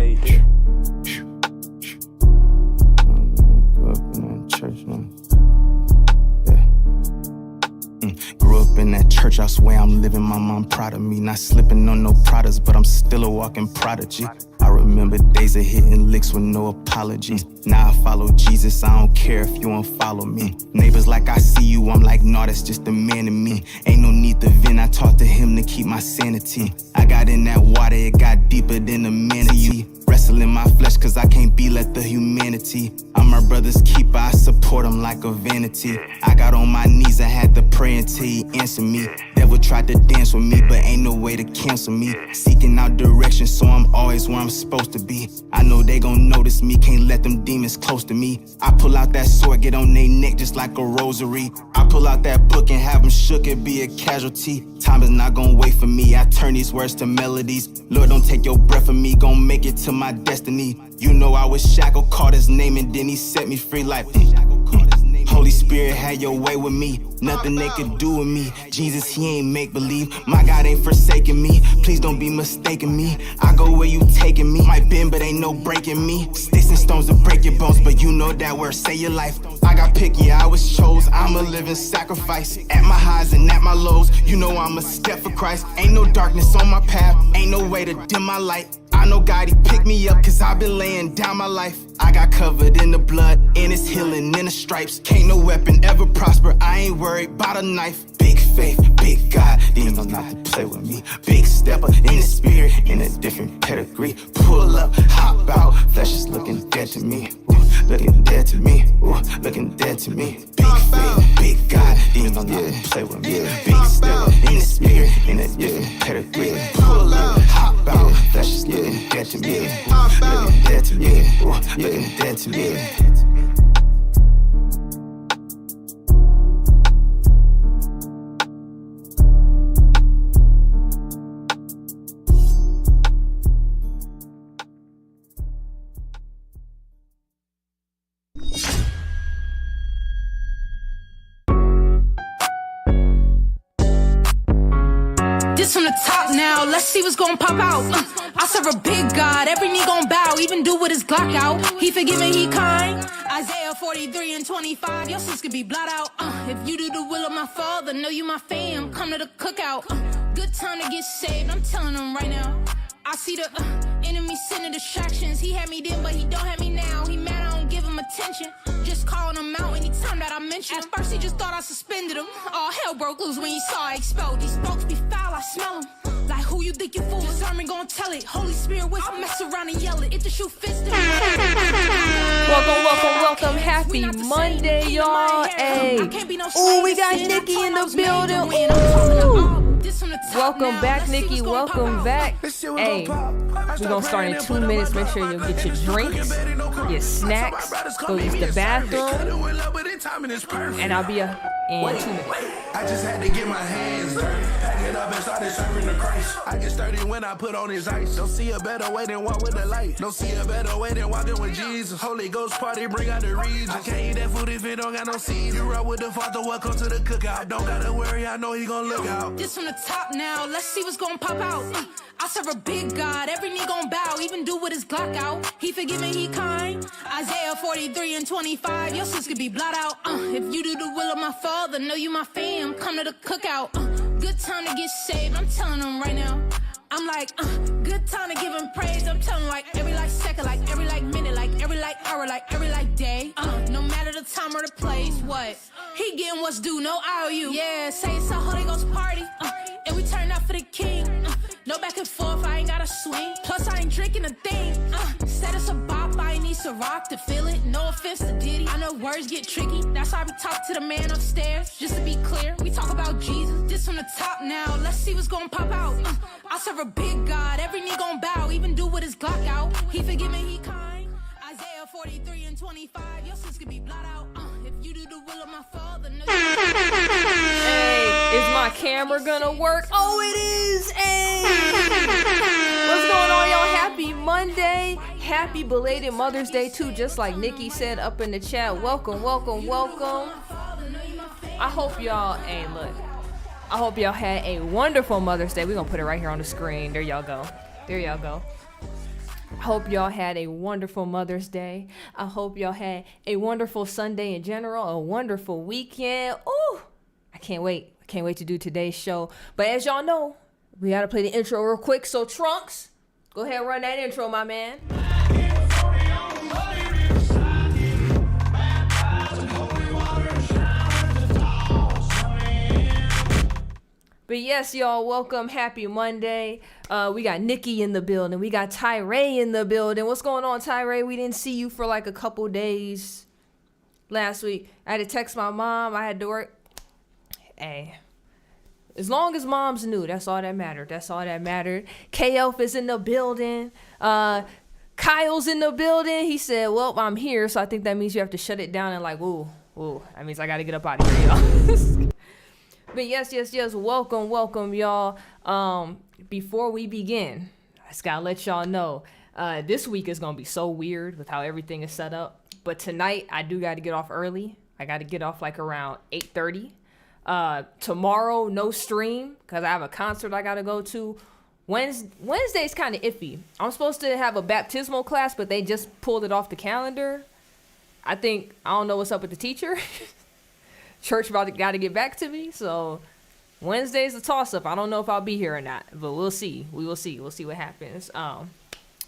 day. Grew up in that church, Grew up in that church, I swear I'm living, my mom proud of me. Not slipping on no products, but I'm still a walking prodigy. I remember days of hitting licks with no apologies. Now I follow Jesus, I don't care if you won't follow me. Neighbors like I see you, I'm like, nah, that's just a man in me. Ain't no need to vent, I talk to him to keep my sanity. I got in that water, it got deeper than a manatee. Wrestling my flesh cause I can't be like the humanity. I'm my brother's keeper, I support him like a vanity. I got on my knees, I had to pray until he answered me. Devil tried to dance with me, but ain't no way to cancel me. Seeking out direction, so I'm always where I'm supposed to be. I know they gon' notice me, can't let them demons close to me. I pull out that sword, get on they neck just like a rosary. I pull out that book and have them shook, it be a casualty. Time is not gon' wait for me, I turn these words to melodies. Lord, don't take your breath from me, gon' make it to my destiny. You know I was shackled, called his name, and then he set me free like Holy Spirit had your way with me, nothing they could do with me. Jesus, he ain't make-believe, my God ain't forsaking me. Please don't be mistaking me, I go where you taking me. Might bend, but ain't no breaking me. Sticks and stones will break your bones, but you know that word, say your life. I got picky, I was chose, I'm a living sacrifice. At my highs and at my lows, you know I'm a step for Christ. Ain't no darkness on my path, ain't no way to dim my light. I know God, he picked me up, cause I've been laying down my life. I got covered in the blood, and it's healing in the stripes. Can't no weapon ever prosper, I ain't worried about a knife. Big faith, big God, demons know not to play with me. Big stepper in the spirit, in a different pedigree. Pull up, hop out, flesh is looking dead to me. Looking dead to me, looking dead to me. Big faith, big God, demons know not to play with me. Big stepper in the spirit, in a different pedigree. Pull up, hop out, flesh is looking dead to me. Looking dead to me, looking dead to me. This from the top now, let's see what's gonna pop out. I serve a big God, every knee gon' bow, even do with his Glock out. He forgiving, he kind. Isaiah 43 and 25, your sins could be blot out. If you do the will of my Father, know you my fam, come to the cookout. Good time to get saved, I'm telling them right now. I see the enemy sending distractions. He had me then, but he don't have me now. He mad, I don't give him attention. Just calling him out anytime that I mention him. At first he just thought I suspended him. All hell broke loose when he saw I expelled. These folks be foul, I smell them. Like who you think you fool? Discernment gon' tell it. Holy Spirit with I'll mess around and yell it. If the shoe fits them. Welcome. Happy Monday, y'all. Hey. Ooh, we got Nikki in the building. Ooh. Welcome back, Nikki. Welcome back. Hey, we're gonna start in 2 minutes. Make sure you get your drinks, your snacks, go use the bathroom, and I'll be in 2 minutes. I just had to get my hands dirty, pack it up and started serving the Christ. I get sturdy when I put on his ice. Don't see a better way than walk with the light. Don't see a better way than walking with Jesus. Holy Ghost party, bring out the region. I can't eat that food if it don't got no seeds. You roll with the Father, welcome to the cookout. Don't gotta worry, I know he gon' look out. This from the top now, let's see what's gonna pop out. I serve a big God, every knee gon' bow, even do with his Glock out. He forgiving, he kind. Isaiah 43 and 25, your sins could be blot out. If you do the will of my Father, know you my fam, come to the cookout. Good time to get saved, I'm telling them right now. I'm like, good time to give him praise. I'm telling like every like second, like every like minute, like every like hour, like every like day. No matter the time or the place, what? He getting what's due, no IOU. Yeah, say it's a Holy Ghost party. And we turn up for the king. No back and forth, I ain't gotta swing. Plus I ain't drinking a thing. Said it's a bop, I ain't need to rock to feel it. No offense to Diddy, I know words get tricky. That's why we talk to the man upstairs. Just to be clear, we talk about Jesus. This from the top now, let's see what's gonna pop out. I serve a big God, every knee gon' bow, even do with his Glock out. He forgiving, he kind. Isaiah 43 and 25, your sins could be blot out. If you do the will of my Father, no. Hey, is my camera gonna work? Oh, it is. Hey, what's going on, y'all? Happy Monday. Happy belated Mother's Day too, just like Nikki said up in the chat. Welcome. I hope y'all, hey, look. I hope y'all had a wonderful Mother's Day. We're gonna put it right here on the screen. There y'all go. I hope y'all had a wonderful Mother's Day. I hope y'all had a wonderful Sunday in general, a wonderful weekend. Ooh, I can't wait. I can't wait to do today's show. But as y'all know, we got to play the intro real quick. So Trunks, go ahead and run that intro, my man. But yes, y'all, welcome. Happy Monday. We got Nikki in the building. We got Tyree in the building. What's going on, Tyree? We didn't see you for like a couple days last week. I had to text my mom. I had to work. Hey, as long as moms knew, that's all that mattered. That's all that mattered. K-Elf is in the building. Kyle's in the building. He said, well, I'm here, so I think that means you have to shut it down. And like, ooh, that means I got to get up out of here, y'all. But yes, welcome, y'all. Before we begin, I just gotta let y'all know, this week is gonna be so weird with how everything is set up. But tonight, I do gotta get off early. I gotta get off like around 8:30. Tomorrow, no stream, because I have a concert I gotta go to. Wednesday's kind of iffy. I'm supposed to have a baptismal class, but they just pulled it off the calendar. I don't know what's up with the teacher. Church got to get back to me, so Wednesday's a toss-up. I don't know if I'll be here or not, but we'll see. We'll see what happens.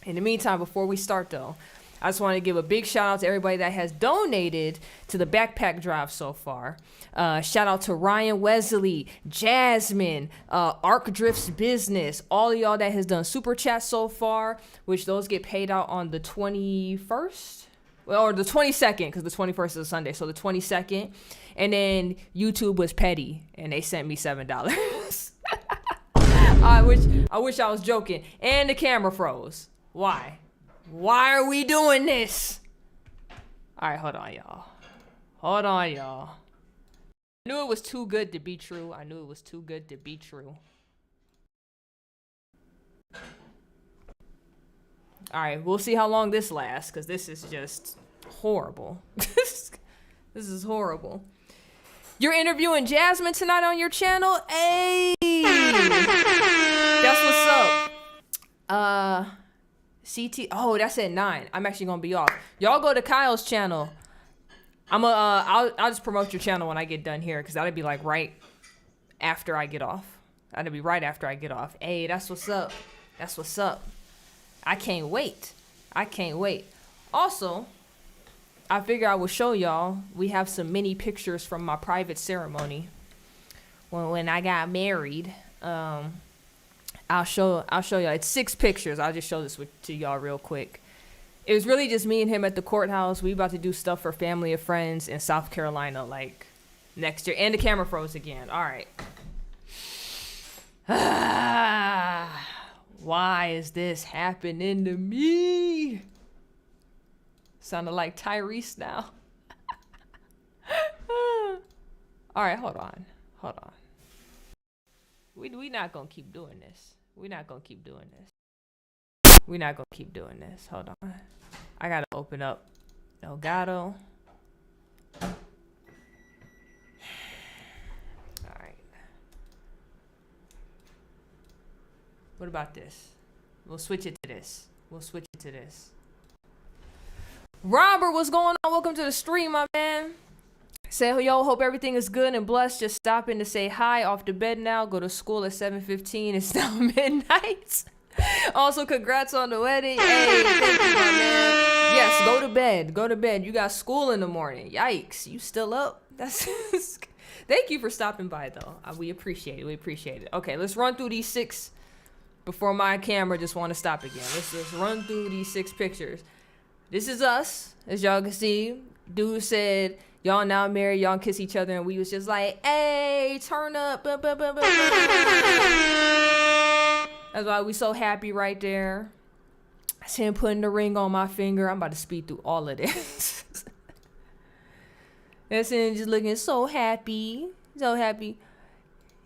In the meantime, before we start, though, I just want to give a big shout-out to everybody that has donated to the backpack drive so far. Shout-out to Ryan Wesley, Jasmine, Arc Drifts Business, all of y'all that has done Super Chat so far, which those get paid out on the 21st? Well, or the 22nd, because the 21st is a Sunday, so the 22nd. And then YouTube was petty, and they sent me $7. I wish I was joking. And the camera froze. Why? Why are we doing this? All right, hold on, y'all. I knew it was too good to be true. All right, we'll see how long this lasts, because this is just horrible. This is horrible. You're interviewing Jasmine tonight on your channel? Hey! That's what's up. CT. Oh, that's at 9. I'm actually going to be off. Y'all go to Kyle's channel. I'll just promote your channel when I get done here, because that'll be like right after I get off. Hey, that's what's up. I can't wait. Also, I figure I will show y'all. We have some mini pictures from my private ceremony when I got married. I'll show y'all. It's 6 pictures. I'll just show this to y'all real quick. It was really just me and him at the courthouse. We about to do stuff for family and friends in South Carolina like next year. And the camera froze again. All right. Why is this happening to me? Sounded like Tyrese now. All right, hold on. We not gonna keep doing this. Hold on. I gotta open up Elgato. All right. What about this? We'll switch it to this. Robert, what's going on? Welcome to the stream, my man. Say, yo, hope everything is good and blessed. Just stopping to say hi. Off to bed now. Go to school at 7:15. It's now midnight. Also, congrats on the wedding. Hey, thank you, my man. Yes, go to bed. You got school in the morning. Yikes. You still up? That's Thank you for stopping by, though. We appreciate it. Okay, let's run through these 6 before my camera just want to stop again. Let's run through these 6 pictures. This is us, as y'all can see. Dude said, y'all now married, y'all kiss each other, and we was just like, hey, turn up. That's why we so happy right there. That's him putting the ring on my finger. I'm about to speed through all of this. That's him just looking so happy.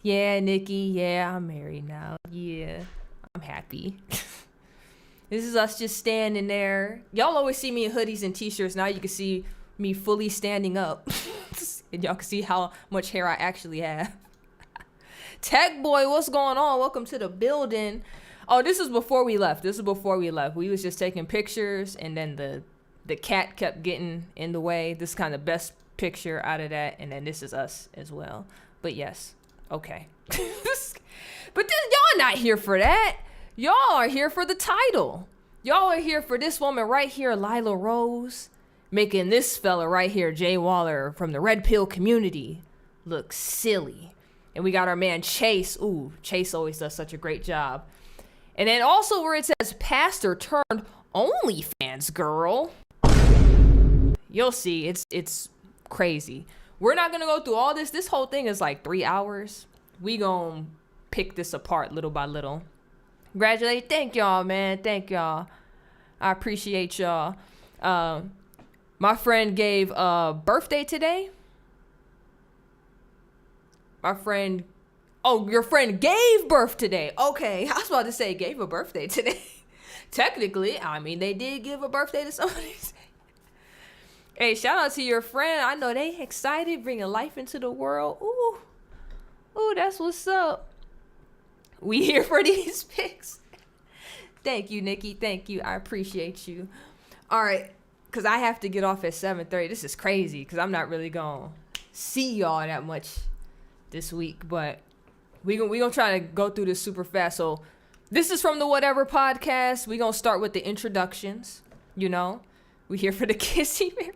Yeah, Nikki, yeah, I'm married now. Yeah, I'm happy. This is us just standing there. Y'all always see me in hoodies and t-shirts. Now you can see me fully standing up. And y'all can see how much hair I actually have. Tech Boy, what's going on? Welcome to the building. Oh, this is before we left. We was just taking pictures, and then the cat kept getting in the way. This is kind of best picture out of that, and then this is us as well. But yes, okay. But then y'all not here for that. Y'all are here for the title. Y'all are here for this woman right here, LILA Rose, making this fella right here, Jay Waller from the Red Pill community, look silly. And we got our man Chase. Ooh, Chase always does such a great job. And then also where it says pastor turned OnlyFans girl. You'll see, it's crazy. We're not gonna go through all this. This whole thing is like 3 hours. We gonna pick this apart little by little. Congratulations. Thank y'all, man. Thank y'all. I appreciate y'all. My friend gave a birthday today. Your friend gave birth today. Okay, I was about to say gave a birthday today. Technically, I mean, they did give a birthday to somebody. Hey, shout out to your friend. I know they excited, bringing life into the world. Ooh, that's what's up. We here for these pics. Thank you, Nikki. Thank you. I appreciate you. All right, because I have to get off at 7:30. This is crazy because I'm not really going to see y'all that much this week, but we gonna try to go through this super fast. So this is from the Whatever podcast. We gonna start with the introductions. You know, we here for the kissy marathon.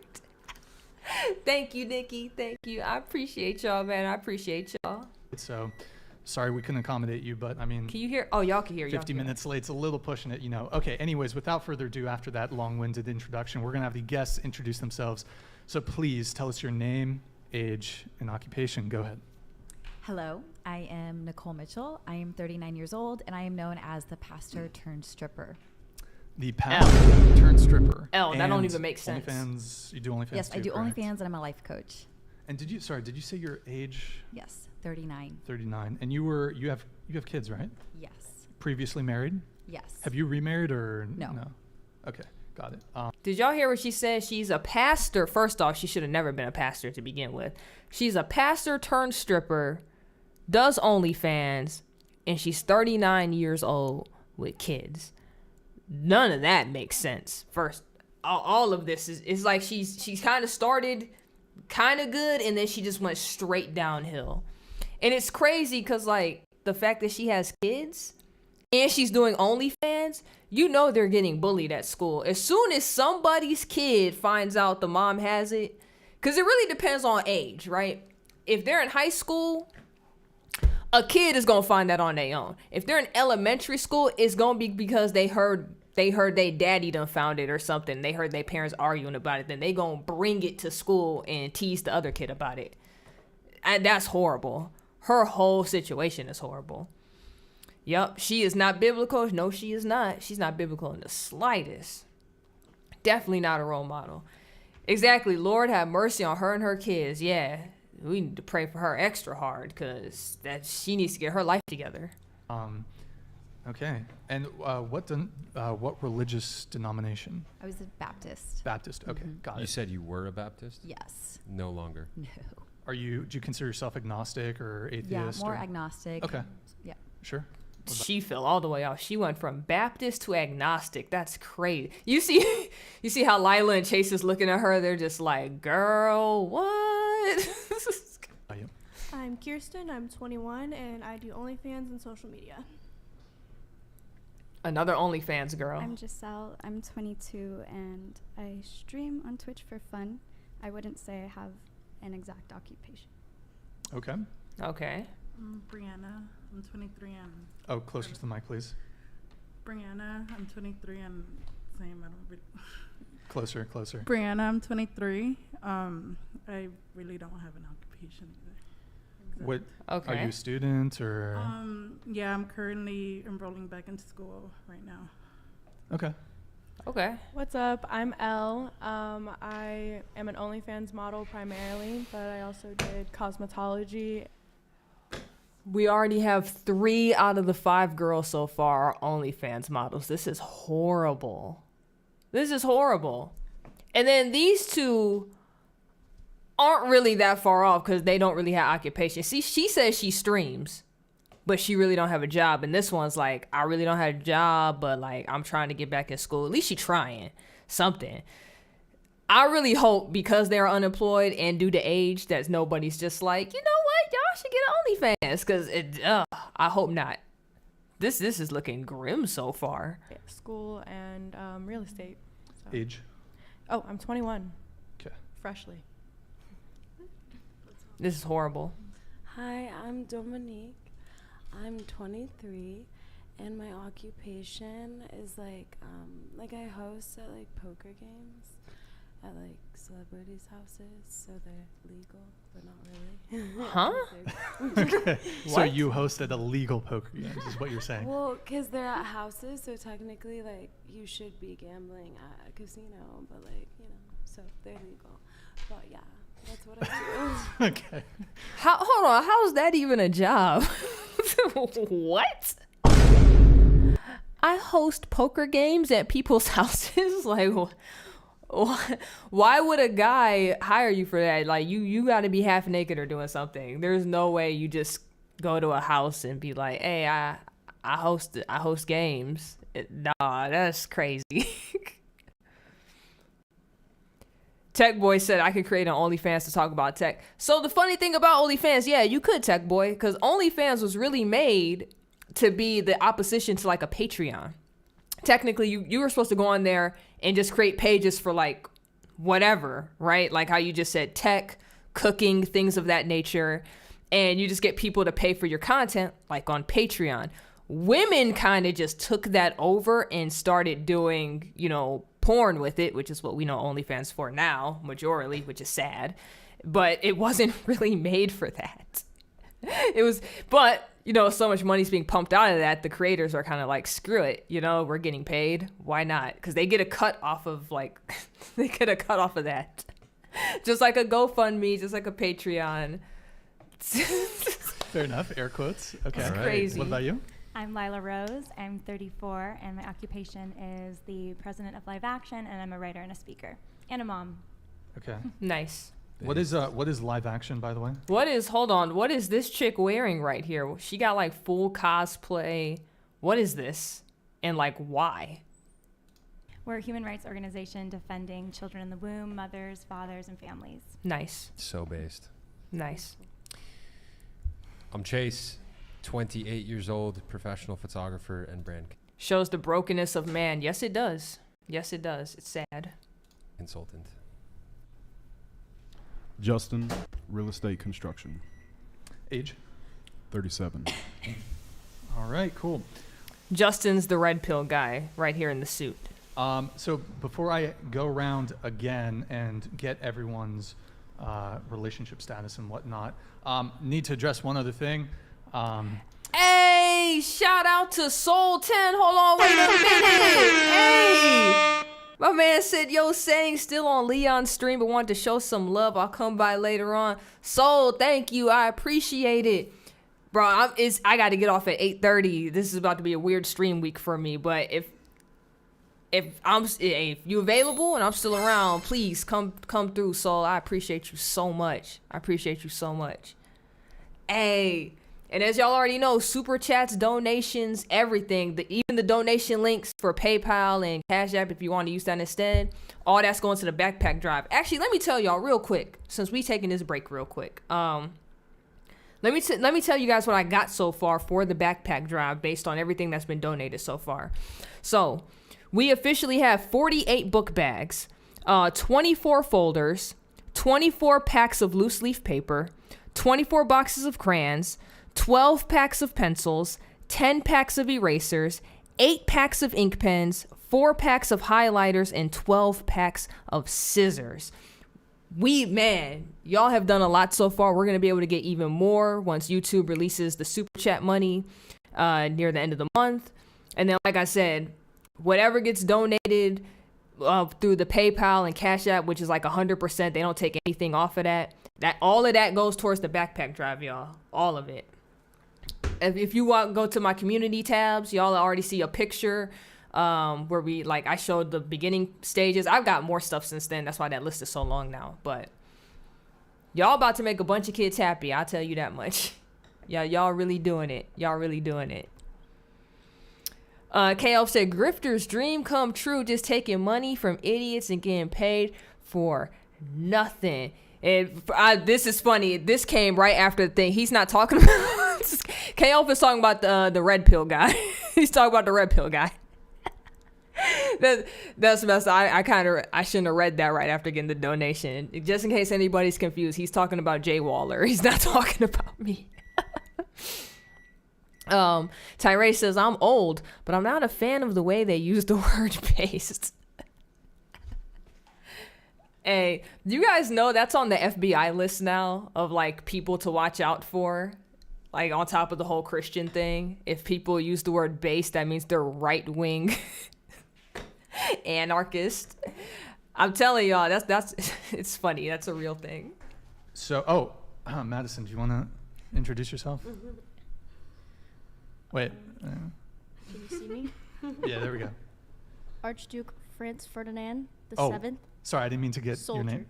Thank you, Nikki. Thank you. I appreciate y'all, man. I appreciate y'all. So sorry we couldn't accommodate you, but I mean, can you hear? Oh, y'all can hear. 50 minutes late, it's a little pushing it, you know. Okay, anyways, without further ado, after that long-winded introduction, we're gonna have the guests introduce themselves. So please tell us your name, age, and occupation. Go ahead. Hello, I am Nicole Mitchell. I am 39 years old, and I am known as the pastor turned stripper. The pastor turned stripper. That don't even make sense. OnlyFans, you do OnlyFans Yes, too, I do correct? OnlyFans, and I'm a life coach. And did you say your age? Yes, 39. 39. And you have kids, right? Yes. Previously married? Yes. Have you remarried or No? Okay, got it. Did y'all hear what she said? She's a pastor. First off, she should have never been a pastor to begin with. She's a pastor turned stripper, does OnlyFans, and she's 39 years old with kids. None of that makes sense. First, all of this is like she's kind of started kind of good, and then she just went straight downhill. And it's crazy because, like, the fact that she has kids and she's doing OnlyFans, you know they're getting bullied at school. As soon as somebody's kid finds out the mom has it, because it really depends on age, right? If they're in high school, a kid is going to find that on their own. If they're in elementary school, it's going to be because they heard their daddy done found it or something. They heard their parents arguing about it. Then they going to bring it to school and tease the other kid about it. And that's horrible. Her whole situation is horrible. Yup, she is not biblical. No, she is not. She's not biblical in the slightest. Definitely not a role model. Exactly. Lord have mercy on her and her kids. Yeah, we need to pray for her extra hard because she needs to get her life together. Okay. And what religious denomination? I was a Baptist. Baptist. Okay, got it. You said you were a Baptist? Yes. No longer. No. Do you consider yourself agnostic or atheist? Yeah, more agnostic. Okay. Yeah. Sure. She fell all the way off. She went from Baptist to agnostic. That's crazy. You see how Lila and Chase is looking at her? They're just like, girl, what? I'm Kirsten. I'm 21, and I do OnlyFans and social media. Another OnlyFans girl. I'm Giselle. I'm 22, and I stream on Twitch for fun. I wouldn't say I have an exact occupation. Okay. Okay. I'm Brianna. I'm 23 and... Oh, closer to the mic, please. Brianna. I'm 23 and... Same. I don't really... Closer. Brianna. I'm 23. I really don't have an occupation either. What? Okay. Are you a student or? Yeah, I'm currently enrolling back into school right now. Okay. What's up? I'm Elle. I am an OnlyFans model primarily, but I also did cosmetology. We already have 3 out of the 5 girls so far are OnlyFans models. This is horrible. And then these 2 aren't really that far off because they don't really have occupation. See, she says she streams. but she really don't have a job. And this one's like, I really don't have a job, but like I'm trying to get back in school. At least she trying something. I really hope because they're unemployed and due to age that nobody's just like, you know what, y'all should get OnlyFans, because I hope not. This is looking grim so far. School and real estate. So. Age? Oh, I'm 21. Okay. Freshly. This is horrible. Hi, I'm Dominique. I'm 23, and my occupation is like I host at like poker games at like celebrities' houses, so they're legal, but not really. Huh? Okay. So you hosted illegal poker games, is what you're saying? Well, because they're at houses, so technically, like, you should be gambling at a casino, but like, you know, so they're legal. But yeah, that's what I do. Okay. Hold on, how is that even a job? What? I host poker games at people's houses? Like, why would a guy hire you for that? Like, you got to be half naked or doing something. There's no way you just go to a house and be like, hey, I host games. Nah, that's crazy. Tech Boy said I could create an OnlyFans to talk about tech. So the funny thing about OnlyFans, yeah, you could, Tech Boy, because OnlyFans was really made to be the opposition to like a Patreon. Technically, you were supposed to go on there and just create pages for like whatever, right? Like how you just said tech, cooking, things of that nature. And you just get people to pay for your content like on Patreon. Women kind of just took that over and started doing, you know, porn with it, which is what we know OnlyFans for now, majority, which is sad. But it wasn't really made for that. It was, but, you know, so much money's being pumped out of that, the creators are kind of like, screw it, you know, we're getting paid. Why not? Because they get a cut off of like, they get a cut off of that. Just like a GoFundMe, just like a Patreon. Fair enough, air quotes. Okay. It's crazy. What about you? I'm LILA Rose. I'm 34, and my occupation is the president of Live Action, and I'm a writer and a speaker, and a mom. Okay. Nice. What is Live Action, by the way? What is this chick wearing right here? She got like full cosplay. What is this? And like, why? We're a human rights organization defending children in the womb, mothers, fathers, and families. Nice. So based. Nice. I'm Chase, 28 years old, professional photographer and brand Shows the brokenness of man. Yes, it does. Yes, it does. It's sad. consultant. Justin, real estate construction. Age? 37. All right, cool. Justin's the red pill guy right here in the suit. So before I go around again and get everyone's relationship status and whatnot, need to address one other thing. Hey, shout out to Soul 10. Hold on, wait a minute. Hey. My man said, yo, saying still on Leon's stream, but wanted to show some love. I'll come by later on. Soul, thank you. I appreciate it. Bro, I got to get off at 8:30. This is about to be a weird stream week for me, but if you available and I'm still around, please come through, Soul. I appreciate you so much. Hey, and as y'all already know, super chats, donations, everything, even the donation links for PayPal and Cash App if you want to use that instead, all that's going to the backpack drive. Actually, let me tell y'all real quick, since we taking this break real quick. Let me tell you guys what I got so far for the backpack drive based on everything that's been donated so far. So we officially have 48 book bags, 24 folders, 24 packs of loose leaf paper, 24 boxes of crayons, 12 packs of pencils, 10 packs of erasers, 8 packs of ink pens, 4 packs of highlighters, and 12 packs of scissors. Y'all have done a lot so far. We're going to be able to get even more once YouTube releases the super chat money near the end of the month. And then, like I said, whatever gets donated through the PayPal and Cash App, which is like 100%, they don't take anything off of that. All of that goes towards the backpack drive, y'all. All of it. If you go to my community tabs, y'all already see a picture where I showed the beginning stages. I've got more stuff since then. That's why that list is so long now. But y'all about to make a bunch of kids happy. I'll tell you that much. Yeah, y'all really doing it. Y'all really doing it. KL said, grifter's dream come true, just taking money from idiots and getting paid for nothing. And this is funny. This came right after the thing. He's not talking about... KL is talking about the red pill guy. He's talking about the red pill guy. That's messed up. I shouldn't have read that right after getting the donation. Just in case anybody's confused, he's talking about Jay Waller. He's not talking about me. Tyree says, I'm old, but I'm not a fan of the way they use the word based. Hey, you guys know that's on the FBI list now of like people to watch out for, like on top of the whole Christian thing. If people use the word based, that means they're right-wing anarchist. I'm telling y'all, that's it's funny. That's a real thing. So, Madison, do you want to introduce yourself? Wait. Can you see me? Yeah, there we go. Archduke Franz Ferdinand the Oh, Seventh. sorry, I didn't mean to get Soldier. your name.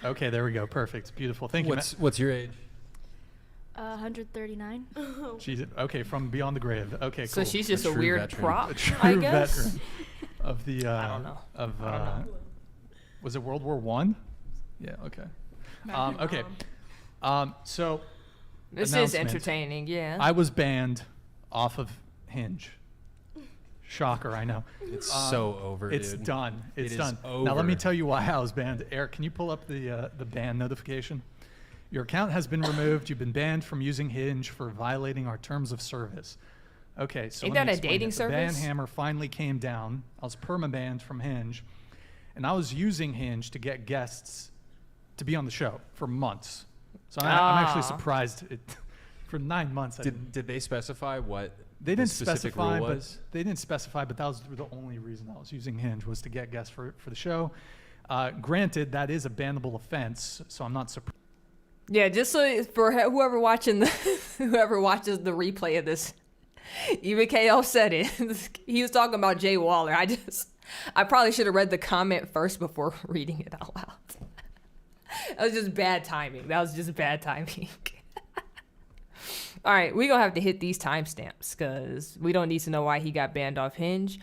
Okay, there we go. Perfect. Beautiful. Thank you. What's your age? 139. Jesus. Okay, from beyond the grave. Okay, cool. So she's just a weird veteran. prop, A true I guess. veteran of the. I don't know. Was it World War I? Yeah. Okay. Okay. So. This is announcement. entertaining. Yeah. I was banned off of Hinge. Shocker, I know. It's so over, It's dude. done. It's It is done. over. Now let me tell you why I was banned. Eric, can you pull up the ban notification? Your account has been removed. You've been banned from using Hinge for violating our terms of service. Okay, so Ain't let me that a explain dating it. The service? ban hammer finally came down. I was permabanned from Hinge, and I was using Hinge to get guests to be on the show for months. So I'm actually surprised. For 9 months, Did they specify what they didn't the specific specify, rule but was? they didn't specify. But that was the only reason I was using Hinge, was to get guests for the show. Granted, that is a bannable offense, so I'm not surprised. Yeah, just so for whoever watches the replay of this, even KL said it. He was talking about Jay Waller. I probably should have read the comment first before reading it out loud. That was just bad timing. All right, we're going to have to hit these timestamps because we don't need to know why he got banned off Hinge.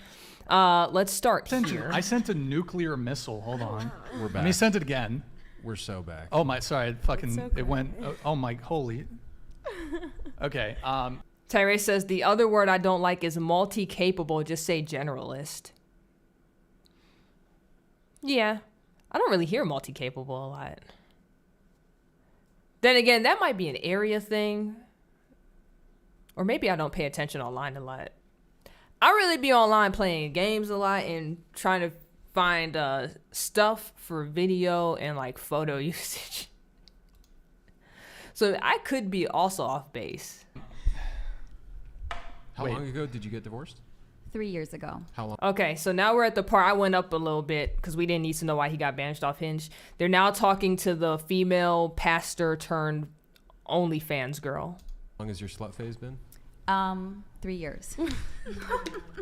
Let's start here. I sent a nuclear missile. Hold on. We're back. Let me send it again. We're so back. Oh my, sorry, it went. okay. Oh my, holy. Okay. Tyree says the other word I don't like is multi-capable. Just say generalist. Yeah, I don't really hear multi-capable a lot. Then again, that might be an area thing. Or maybe I don't pay attention online a lot. I really be online playing games a lot and trying to find stuff for video and like photo usage. So I could be also off base. How long ago did you get divorced? 3 years ago. How long? Okay, so now we're at the part I went up a little bit because we didn't need to know why he got banished off Hinge. They're now talking to the female pastor turned OnlyFans girl. How long has your slut phase been? 3 years.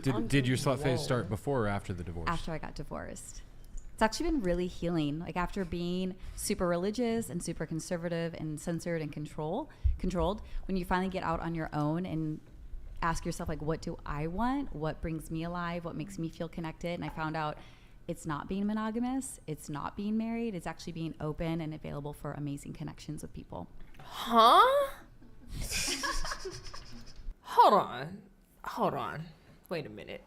Did your slut phase start before or after the divorce? After I got divorced. It's actually been really healing. Like after being super religious and super conservative and censored and controlled, when you finally get out on your own and ask yourself, like, what do I want? What brings me alive? What makes me feel connected? And I found out it's not being monogamous. It's not being married. It's actually being open and available for amazing connections with people. Huh? Hold on. Wait a minute.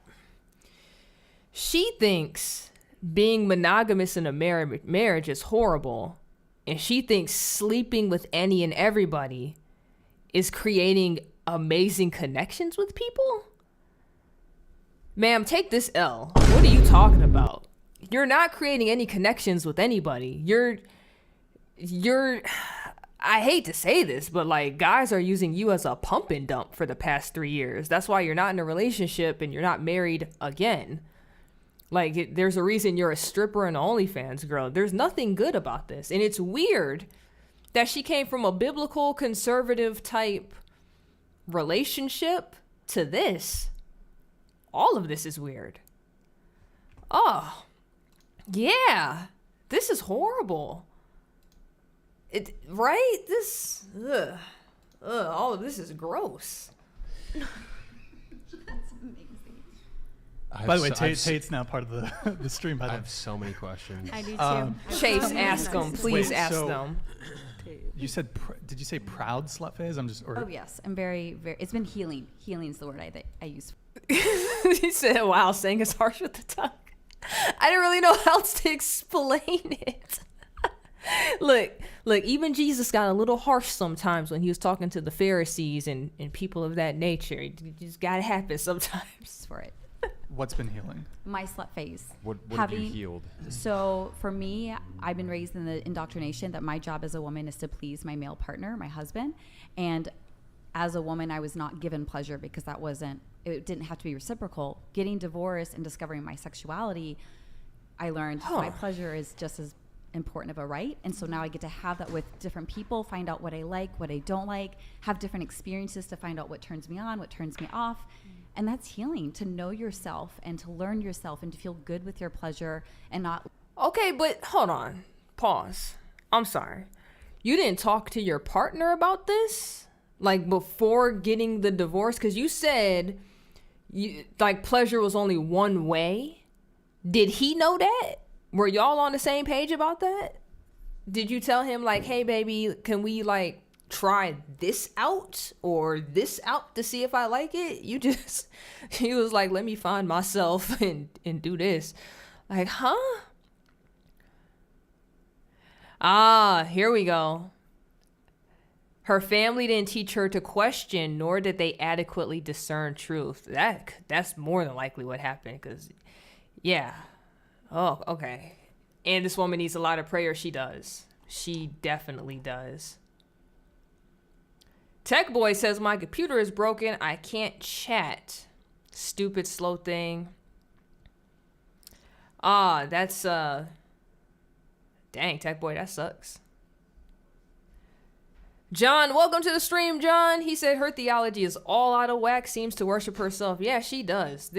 She thinks being monogamous in a marriage is horrible. And she thinks sleeping with any and everybody is creating amazing connections with people? Ma'am, take this L. What are you talking about? You're not creating any connections with anybody. You're I hate to say this, but like guys are using you as a pump and dump for the past 3 years. That's why you're not in a relationship and you're not married again. Like there's a reason you're a stripper and OnlyFans girl. There's nothing good about this. And it's weird that she came from a biblical conservative type relationship to this. All of this is weird. Oh, yeah. This is horrible. Right? This, ugh. all of this is gross. By the way, Tate's now part of the stream. By the I way, have so many questions. I do too. Chase, ask them. Please ask them. You said, did you say proud slut phase? Oh yes, I'm very, very. It's been healing. Healing is the word I use. He said, "Wow, saying it's harsh with the tongue." I didn't really know how else to explain it. Look, even Jesus got a little harsh sometimes when he was talking to the Pharisees and people of that nature. It just gotta happen sometimes. For it. What's been healing? My slut phase. What have you healed? So for me, I've been raised in the indoctrination that my job as a woman is to please my male partner, my husband. And as a woman, I was not given pleasure because it didn't have to be reciprocal. Getting divorced and discovering my sexuality, I learned my pleasure is just as important of a right. And so now I get to have that with different people, find out what I like, what I don't like, have different experiences to find out what turns me on, what turns me off. And that's healing, to know yourself and to learn yourself and to feel good with your pleasure and not. Okay, but hold on. Pause. I'm sorry. You didn't talk to your partner about this? Like before getting the divorce? Because you said pleasure was only one way. Did he know that? Were y'all on the same page about that? Did you tell him like, hey baby, can we try this out or this out to see if I like it? He was like, let me find myself and do this. Like, huh? Here we go. Her family didn't teach her to question, nor did they adequately discern truth. That's more than likely what happened, because, yeah. Oh, okay. And this woman needs a lot of prayer. She does. She definitely does. Tech Boy says, my computer is broken. I can't chat. Stupid slow thing. That's, dang, Tech Boy, that sucks. John, welcome to the stream, John. He said her theology is all out of whack, seems to worship herself. Yeah, she does.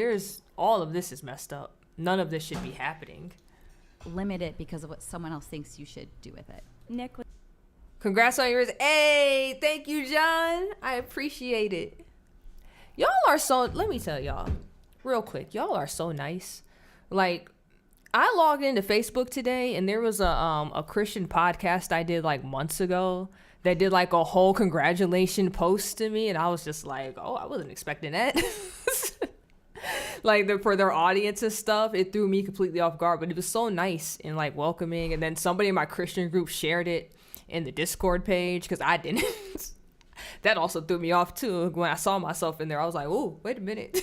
All of this is messed up. None of this should be happening. Limit it because of what someone else thinks you should do with it. Nick. Congrats on yours. Hey, thank you, John. I appreciate it. Y'all are let me tell y'all real quick. Y'all are so nice. Like, I logged into Facebook today and there was a Christian podcast I did months ago that did a whole congratulation post to me. And I was just like, oh, I wasn't expecting that. For their audience and stuff, it threw me completely off guard, but it was so nice and welcoming. And then somebody in my Christian group shared it in the Discord page because I didn't. That also threw me off too. When I saw myself in there, I was like, oh, wait a minute.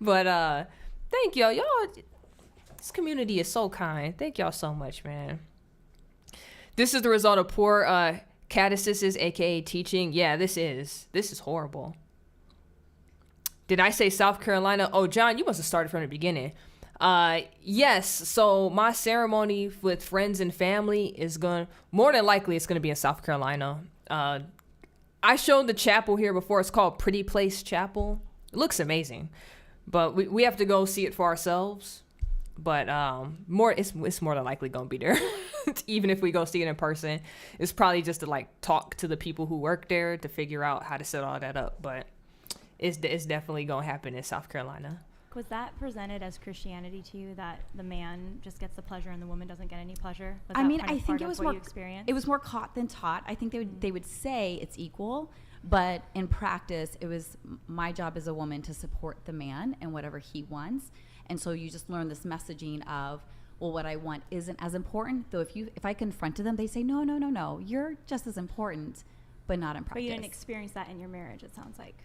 But thank y'all. This community is so kind. Thank y'all so much, man. This is the result of poor catechesises, aka teaching. Yeah, this is horrible. Did I say South Carolina? Oh, John, you must have started from the beginning. Yes, so my ceremony with friends and family is more than likely it's going to be in South Carolina. I showed the chapel here before. It's called Pretty Place Chapel. It looks amazing, but we have to go see it for ourselves. But it's more than likely going to be there. Even if we go see it in person, it's probably just to talk to the people who work there to figure out how to set all that up. But it's definitely going to happen in South Carolina. Was that presented as Christianity to you, that the man just gets the pleasure and the woman doesn't get any pleasure? I mean, I think it was more caught than taught. I think they would say it's equal, but in practice, it was my job as a woman to support the man and whatever he wants. And so you just learn this messaging of, well, what I want isn't as important. Though if I confronted them, they say, no, you're just as important, but not in practice. But you didn't experience that in your marriage, it sounds like.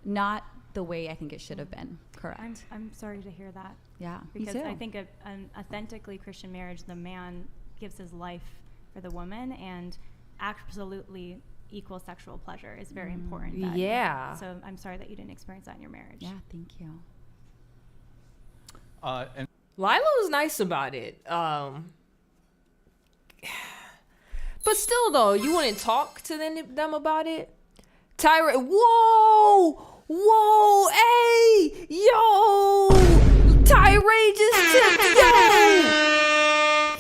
Not the way I think it should have been. Correct. I'm sorry to hear that. Yeah, because me too. I think an authentically Christian marriage, the man gives his life for the woman, and absolutely equal sexual pleasure is very important. Yeah. So I'm sorry that you didn't experience that in your marriage. Yeah, thank you. And Lila was nice about it. But still, though, you wouldn't talk to them about it? Tyra, whoa, hey, yo, Tyra just tipped,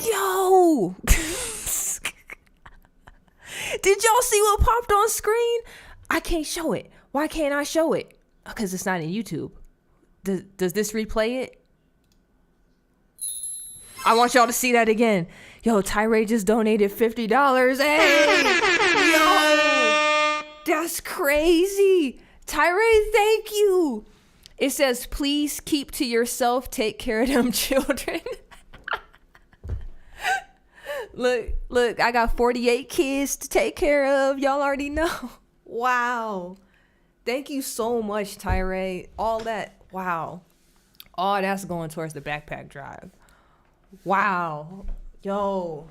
yo. Did y'all y'all see what popped on screen? I can't show it. Why can't I show it? Because it's not in YouTube. Does this replay it? I want y'all to see that again. Yo, Tyree just donated $50. Hey! Yo! That's crazy. Tyree, thank you. It says, please keep to yourself. Take care of them children. Look, I got 48 kids to take care of. Y'all already know. Wow. Thank you so much, Tyree. All that. Wow. All that's going towards the backpack drive. Wow. Yo.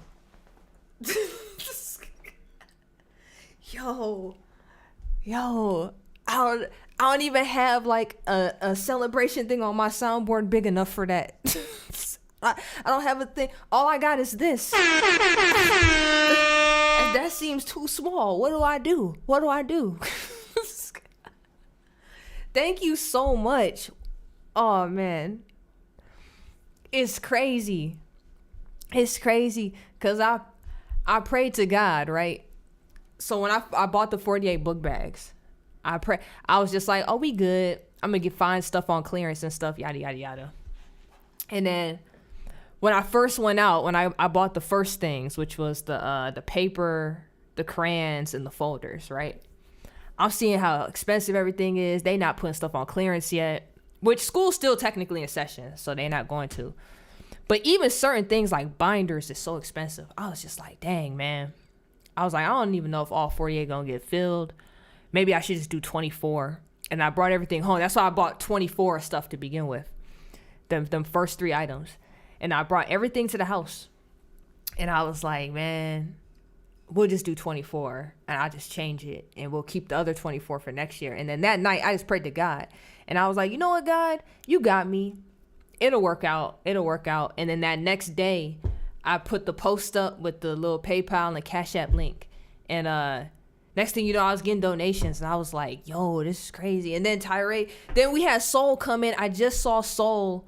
Yo. I don't even have like a celebration thing on my soundboard big enough for that. I don't have a thing. All I got is this. And that seems too small. What do I do? Thank you so much. Oh, man. It's crazy. Because I prayed to God, right? So when I bought the 48 book bags, I was just like, oh, we good. I'm going to find stuff on clearance and stuff, yada, yada, yada. And then when I first went out, when I bought the first things, which was the paper, the crayons, and the folders, right? I'm seeing how expensive everything is. They not putting stuff on clearance yet, which school's still technically in session, so they're not going to. But even certain things like binders is so expensive. I was just like, dang, man. I was like, I don't even know if all 48 gonna get filled. Maybe I should just do 24. And I brought everything home. That's why I bought 24 stuff to begin with. Them first 3 items. And I brought everything to the house. And I was like, man, we'll just do 24. And I'll just change it. And we'll keep the other 24 for next year. And then that night, I just prayed to God. And I was like, you know what, God? You got me. It'll work out. And then that next day, I put the post up with the little PayPal and the Cash App link. And next thing you know, I was getting donations. And I was like, yo, this is crazy. And then then we had Soul come in. I just saw Soul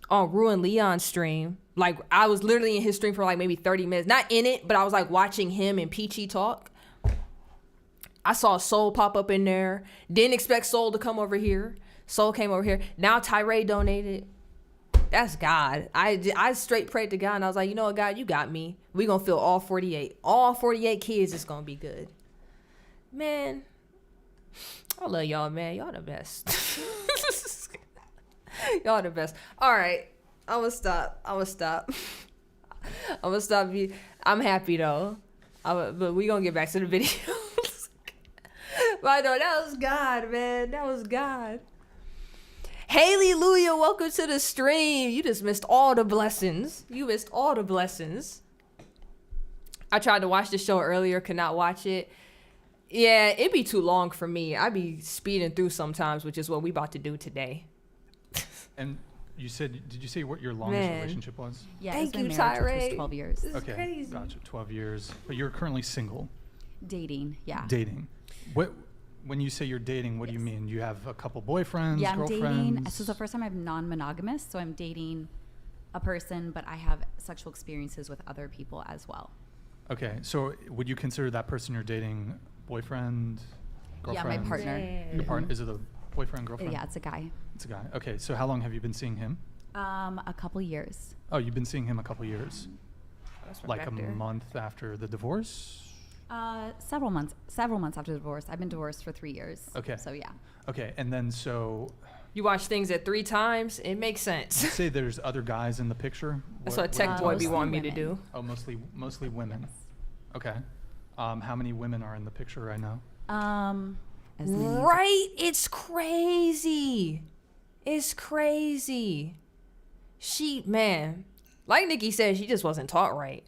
on Ruin Leon's stream. Like, I was literally in his stream for like maybe 30 minutes. Not in it, but I was like watching him and Peachy talk. I saw Soul pop up in there. Didn't expect Soul to come over here. Soul came over here. Now Tyree donated. That's God. I straight prayed to God and I was like, you know what, God, you got me. We gonna fill all 48. All 48 kids is gonna be good. Man, I love y'all, man. Y'all the best. Y'all the best. All right, I'm gonna stop. I'm happy though. But we gonna get back to the videos. But I know that was God, man. That was God. Haley Luya, welcome to the stream. You just missed all the blessings. I tried to watch the show earlier, could not watch it. Yeah, it'd be too long for me. I'd be speeding through sometimes, which is what we about to do today. And did you say what your longest relationship was? Yeah, thank you, Tyree. Tyree. 12 years. This is crazy. Gotcha, 12 years. But you're currently single. Dating, yeah. Dating. When you say you're dating, what do you mean? You have a couple boyfriends, yeah, girlfriends? I'm dating. So it's the first time I'm non-monogamous. So I'm dating a person, but I have sexual experiences with other people as well. Okay, so would you consider that person you're dating boyfriend, girlfriend? Yeah, my partner. Yeah. Your partner? Is it a boyfriend, girlfriend? Yeah, it's a guy. It's a guy. Okay, so how long have you been seeing him? A couple years. Oh, you've been seeing him a couple years? Like a there. month after the divorce? Several months after the divorce. I've been divorced for 3 years. Okay. So yeah. Okay, and then so You watch things at 3 times, it makes sense. you say there's other guys in the picture? That's what Tech Boy be wanting me to do. Oh, mostly women. Okay. How many women are in the picture right now? Right? It's crazy. Man, like Nikki said, she just wasn't taught right.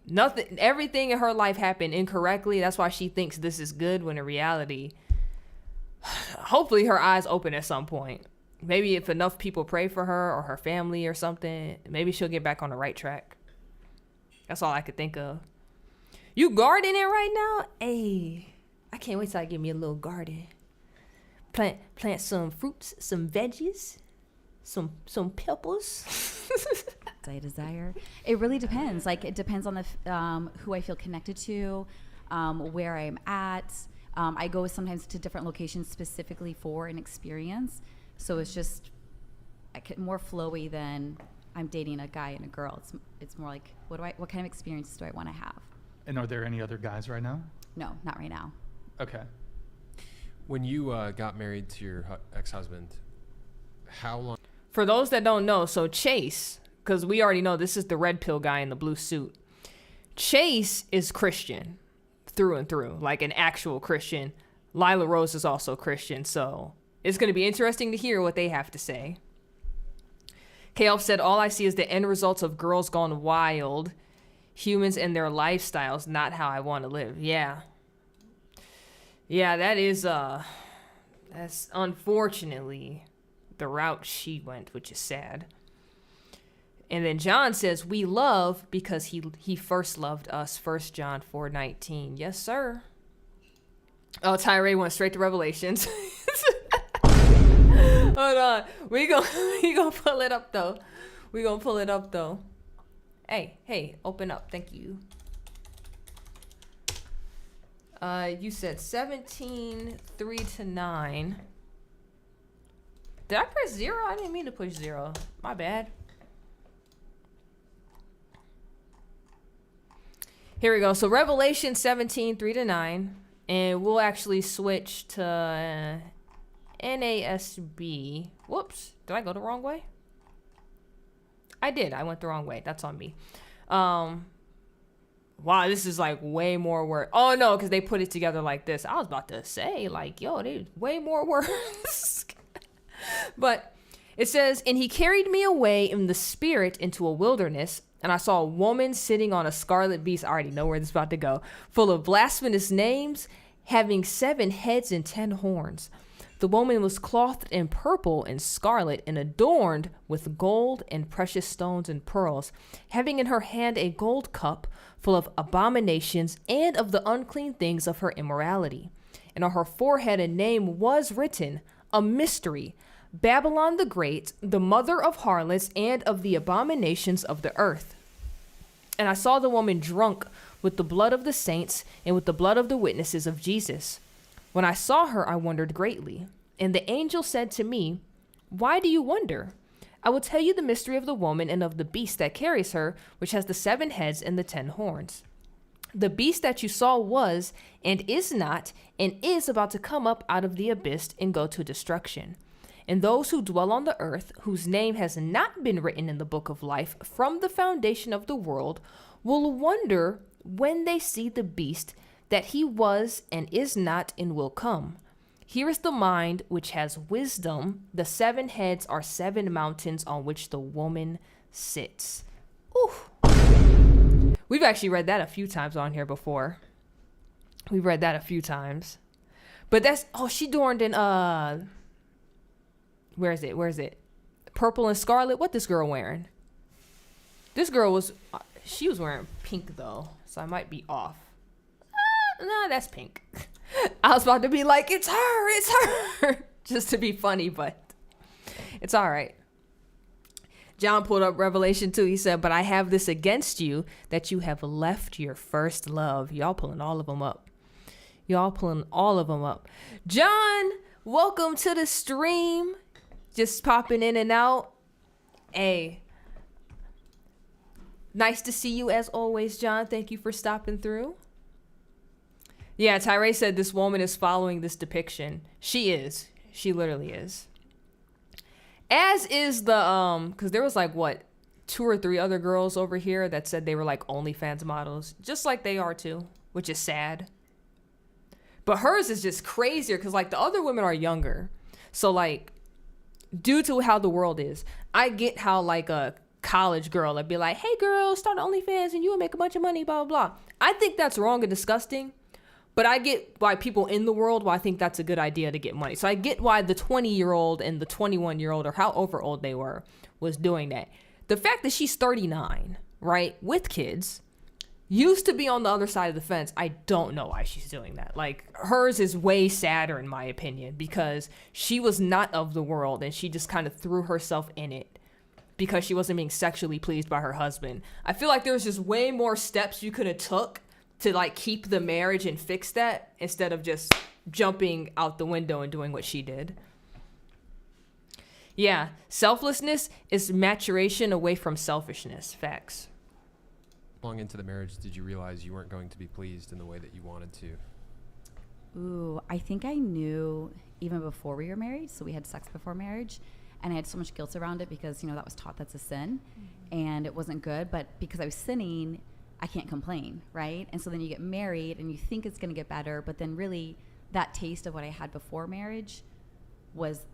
Everything in her life happened incorrectly. That's why she thinks this is good when in reality, hopefully her eyes open at some point. Maybe if enough people pray for her or her family or something, maybe she'll get back on the right track. That's all I could think of. You gardening right now? Hey, I can't wait till I get me a little garden. Plant some fruits, some veggies, some peppers. I desire. It really depends. Like, it depends on the who I feel connected to. where I'm at. I go sometimes to different locations specifically for an experience. So it's just more flowy than I'm dating a guy and a girl. It's more like, what kind of experiences do I want to have? And are there any other guys right now? No, not right now. Okay. When you got married to your ex-husband, how long? For those that don't know, so Chase, because we already know this is the red pill guy in the blue suit. Chase is Christian through and through, like an actual Christian. LILA Rose is also Christian, so it's going to be interesting to hear what they have to say. K-Elf said, all I see is the end results of girls gone wild, humans and their lifestyles, not how I want to live. Yeah, that is, that's unfortunately the route she went, which is sad. And then John says, we love because he first loved us. 1 John 4:19. Yes, sir. Oh, Tyree went straight to Revelations. Hold on. We gonna pull it up though. Hey, open up. Thank you. You said 17:3-9. Did I press 0? I didn't mean to push 0. My bad. Here we go. So Revelation 17:3-9, and we'll actually switch to NASB. Whoops, did I go the wrong way? I did. I went the wrong way. That's on me. Wow, this is like way more work. Oh no, because they put it together like this. I was about to say like, yo, they way more words. But it says, and he carried me away in the spirit into a wilderness, and I saw a woman sitting on a scarlet beast. I already know where this is about to go. Full of blasphemous names, having 7 heads and 10 horns. The woman was clothed in purple and scarlet and adorned with gold and precious stones and pearls, having in her hand a gold cup full of abominations and of the unclean things of her immorality. And on her forehead a name was written, a mystery, Babylon the Great, the mother of harlots and of the abominations of the earth. And I saw the woman drunk with the blood of the saints and with the blood of the witnesses of Jesus. When I saw her, I wondered greatly. And the angel said to me, why do you wonder? I will tell you the mystery of the woman and of the beast that carries her, which has the 7 heads and the 10 horns. The beast that you saw was, and is not, and is about to come up out of the abyss and go to destruction. And those who dwell on the earth, whose name has not been written in the book of life from the foundation of the world, will wonder when they see the beast that he was and is not and will come. Here is the mind which has wisdom. The 7 heads are 7 mountains on which the woman sits. Ooh. We've actually read that a few times on here before. We've read that a few times. But that's, she adorned in, where is it? Purple and scarlet. What this girl wearing? This girl she was wearing pink though, so I might be off. No, that's pink. I was about to be like, it's her, just to be funny, but it's all right. John pulled up Revelation 2. He said, but I have this against you, that you have left your first love. Y'all pulling all of them up. John, welcome to the stream. Just popping in and out. Hey, nice to see you as always, John. Thank you for stopping through. Yeah, Tyree said this woman is following this depiction. She is. She literally is. As is the, because there was like, 2 or 3 other girls over here that said they were like OnlyFans models, just like they are too, which is sad. But hers is just crazier because like the other women are younger. So like, due to how the world is, I get how like a college girl would be like, hey girl, start OnlyFans and you will make a bunch of money, blah, blah, blah. I think that's wrong and disgusting. But I get why people in the world, why I think that's a good idea to get money. So I get why the 20-year-old and the 21-year-old or however old they were was doing that. The fact that she's 39, right, with kids, used to be on the other side of the fence, I don't know why she's doing that. Like, hers is way sadder in my opinion because she was not of the world and she just kind of threw herself in it because she wasn't being sexually pleased by her husband. I feel like there's just way more steps you could have took to like keep the marriage and fix that instead of just jumping out the window and doing what she did. Yeah, selflessness is maturation away from selfishness. Facts. Long into the marriage, did you realize you weren't going to be pleased in the way that you wanted to? Ooh, I think I knew even before we were married. So we had sex before marriage, and I had so much guilt around it because, you know, that was taught that's a sin, and it wasn't good. But because I was sinning, I can't complain, right? And so then you get married and you think it's going to get better, but then really that taste of what I had before marriage was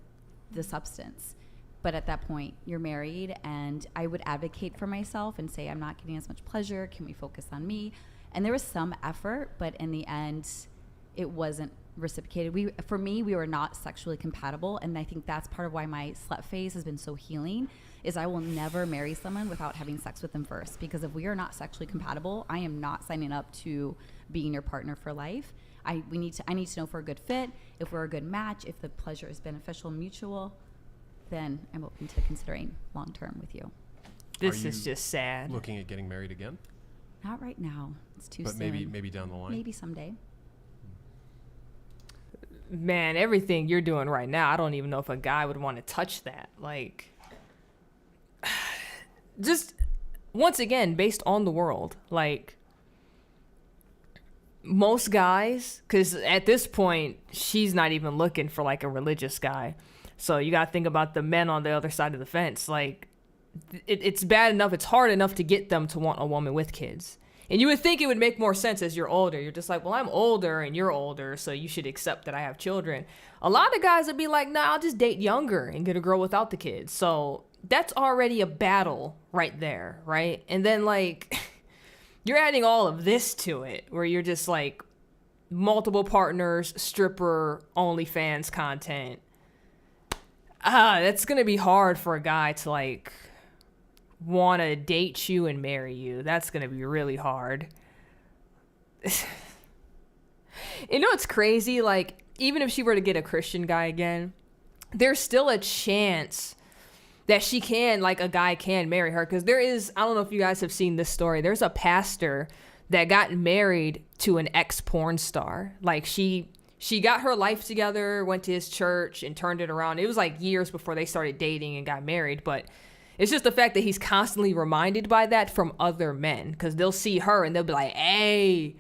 the substance. But at that point, you're married, and I would advocate for myself and say, I'm not getting as much pleasure. Can we focus on me? And there was some effort, but in the end, it wasn't reciprocated. For me, we were not sexually compatible, and I think that's part of why my slut phase has been so healing, is I will never marry someone without having sex with them first, because if we are not sexually compatible, I am not signing up to being your partner for life. I need to know if we're a good fit, if we're a good match, if the pleasure is beneficial, mutual, then I'm open to considering long-term with you. This is just sad. Looking at getting married again? Not right now. It's too soon. But maybe down the line? Maybe someday. Man, everything you're doing right now, I don't even know if a guy would want to touch that. Like, just once again, based on the world, like most guys, because at this point, she's not even looking for like a religious guy. So you got to think about the men on the other side of the fence. Like, it's bad enough, it's hard enough to get them to want a woman with kids. And you would think it would make more sense as you're older. You're just like, well, I'm older and you're older, so you should accept that I have children. A lot of guys would be like, nah, I'll just date younger and get a girl without the kids. So that's already a battle right there, right? And then, like, you're adding all of this to it, where you're just like multiple partners, stripper, OnlyFans content. That's going to be hard for a guy to, like, want to date you and marry you. That's going to be really hard. You know, it's crazy. Like, even if she were to get a Christian guy again, there's still a chance that she can, like, a guy can marry her. Because there is, I don't know if you guys have seen this story. There's a pastor that got married to an ex-porn star. Like, she got her life together, went to his church, and turned it around. It was, like, years before they started dating and got married. But it's just the fact that he's constantly reminded by that from other men. Because they'll see her and they'll be like, hey,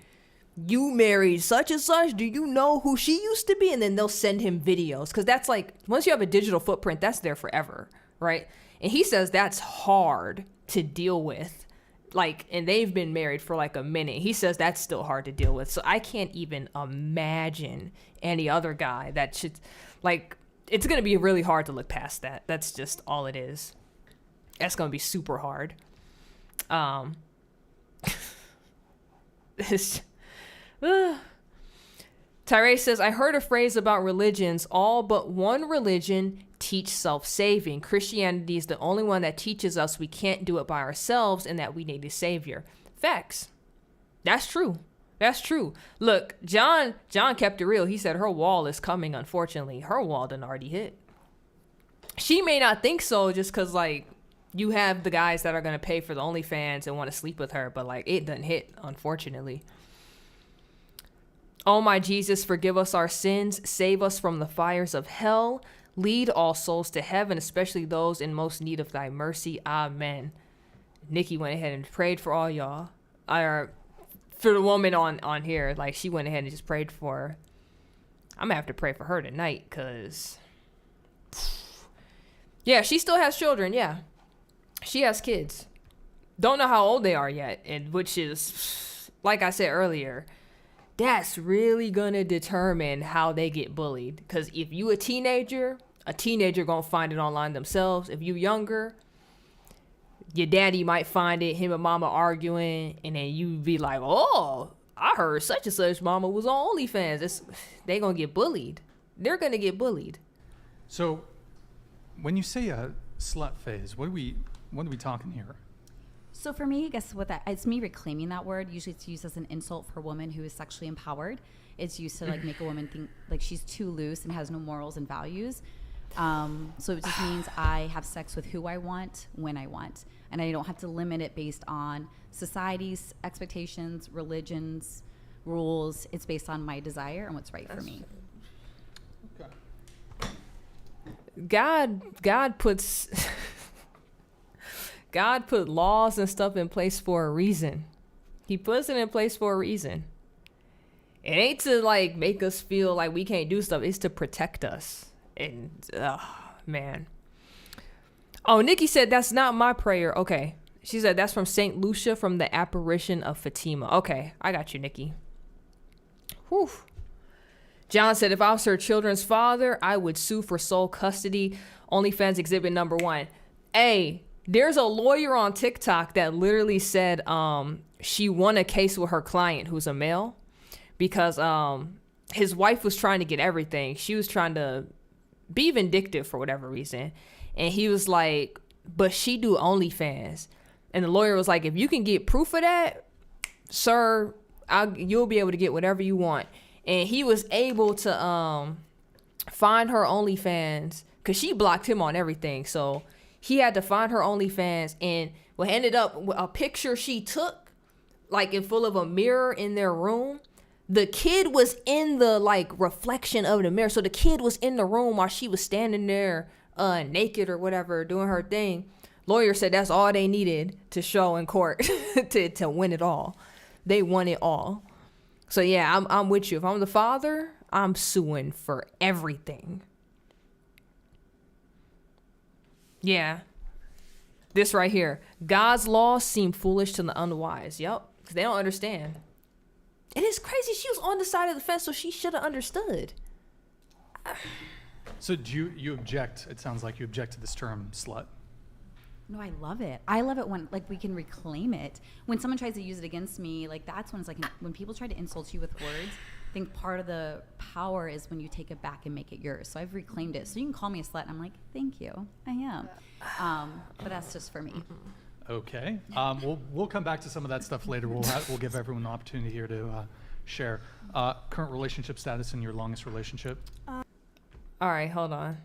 you married such and such. Do you know who she used to be? And then they'll send him videos. Because that's like, once you have a digital footprint, that's there forever, right? And he says that's hard to deal with. Like, and they've been married for like a minute. He says that's still hard to deal with. So I can't even imagine any other guy that should, like, it's going to be really hard to look past that. That's just all it is. That's going to be super hard. Tyrese says, I heard a phrase about religions. All but one religion teach self-saving. Christianity is the only one that teaches us we can't do it by ourselves and that we need a savior. Facts. That's true. That's true. Look, John kept it real. He said her wall is coming, unfortunately. Her wall done already hit. She may not think so just because, like, you have the guys that are going to pay for the OnlyFans and want to sleep with her, but, like, it doesn't hit, unfortunately. Oh, my Jesus, forgive us our sins. Save us from the fires of hell. Lead all souls to heaven, especially those in most need of thy mercy. Amen. Nikki went ahead and prayed for all y'all. For the woman on here, like, she went ahead and just prayed for her. I'm going to have to pray for her tonight, because, yeah, she still has children, yeah. She has kids. Don't know how old they are yet, and which is, like I said earlier, that's really gonna determine how they get bullied. Because if you a teenager gonna find it online themselves. If you younger, your daddy might find it, him and mama arguing, and then you be like, oh, I heard such and such mama was on OnlyFans. They gonna get bullied. They're gonna get bullied. So when you say a slut phase, what are we talking here? So for me, I guess it's me reclaiming that word. Usually it's used as an insult for a woman who is sexually empowered. It's used to, like, make a woman think like she's too loose and has no morals and values. So it just means I have sex with who I want, when I want. And I don't have to limit it based on society's expectations, religions, rules. It's based on my desire and what's right for me. God puts God put laws and stuff in place for a reason. He puts it in place for a reason. It ain't to like make us feel like we can't do stuff. It's to protect us. And man. Oh, Nikki said that's not my prayer. Okay. She said that's from Saint Lucia from the apparition of Fatima. Okay, I got you, Nikki. Whew. John said, if I was her children's father, I would sue for sole custody. OnlyFans exhibit number 1. Hey, there's a lawyer on TikTok that literally said she won a case with her client who's a male because his wife was trying to get everything. She was trying to be vindictive for whatever reason. And he was like, but she do OnlyFans. And the lawyer was like, if you can get proof of that, sir, you'll be able to get whatever you want. And he was able to find her OnlyFans because she blocked him on everything. So he had to find her OnlyFans, and what ended up with a picture she took, like in full of a mirror in their room. The kid was in the like reflection of the mirror. So the kid was in the room while she was standing there naked or whatever, doing her thing. Lawyer said that's all they needed to show in court to win it all. They won it all. So yeah, I'm with you. If I'm the father, I'm suing for everything. Yeah. This right here. God's laws seem foolish to the unwise. Yep. Because they don't understand. It is crazy. She was on the side of the fence, so she should have understood. So do you object? It sounds like you object to this term slut. No, I love it. I love it when like we can reclaim it. When someone tries to use it against me, like that's when it's like when people try to insult you with words. I think part of the power is when you take it back and make it yours. So I've reclaimed it. So you can call me a slut, and I'm like, thank you, I am. But that's just for me. Okay. We'll come back to some of that stuff later. We'll give everyone an opportunity here to share current relationship status and your longest relationship. All right, hold on,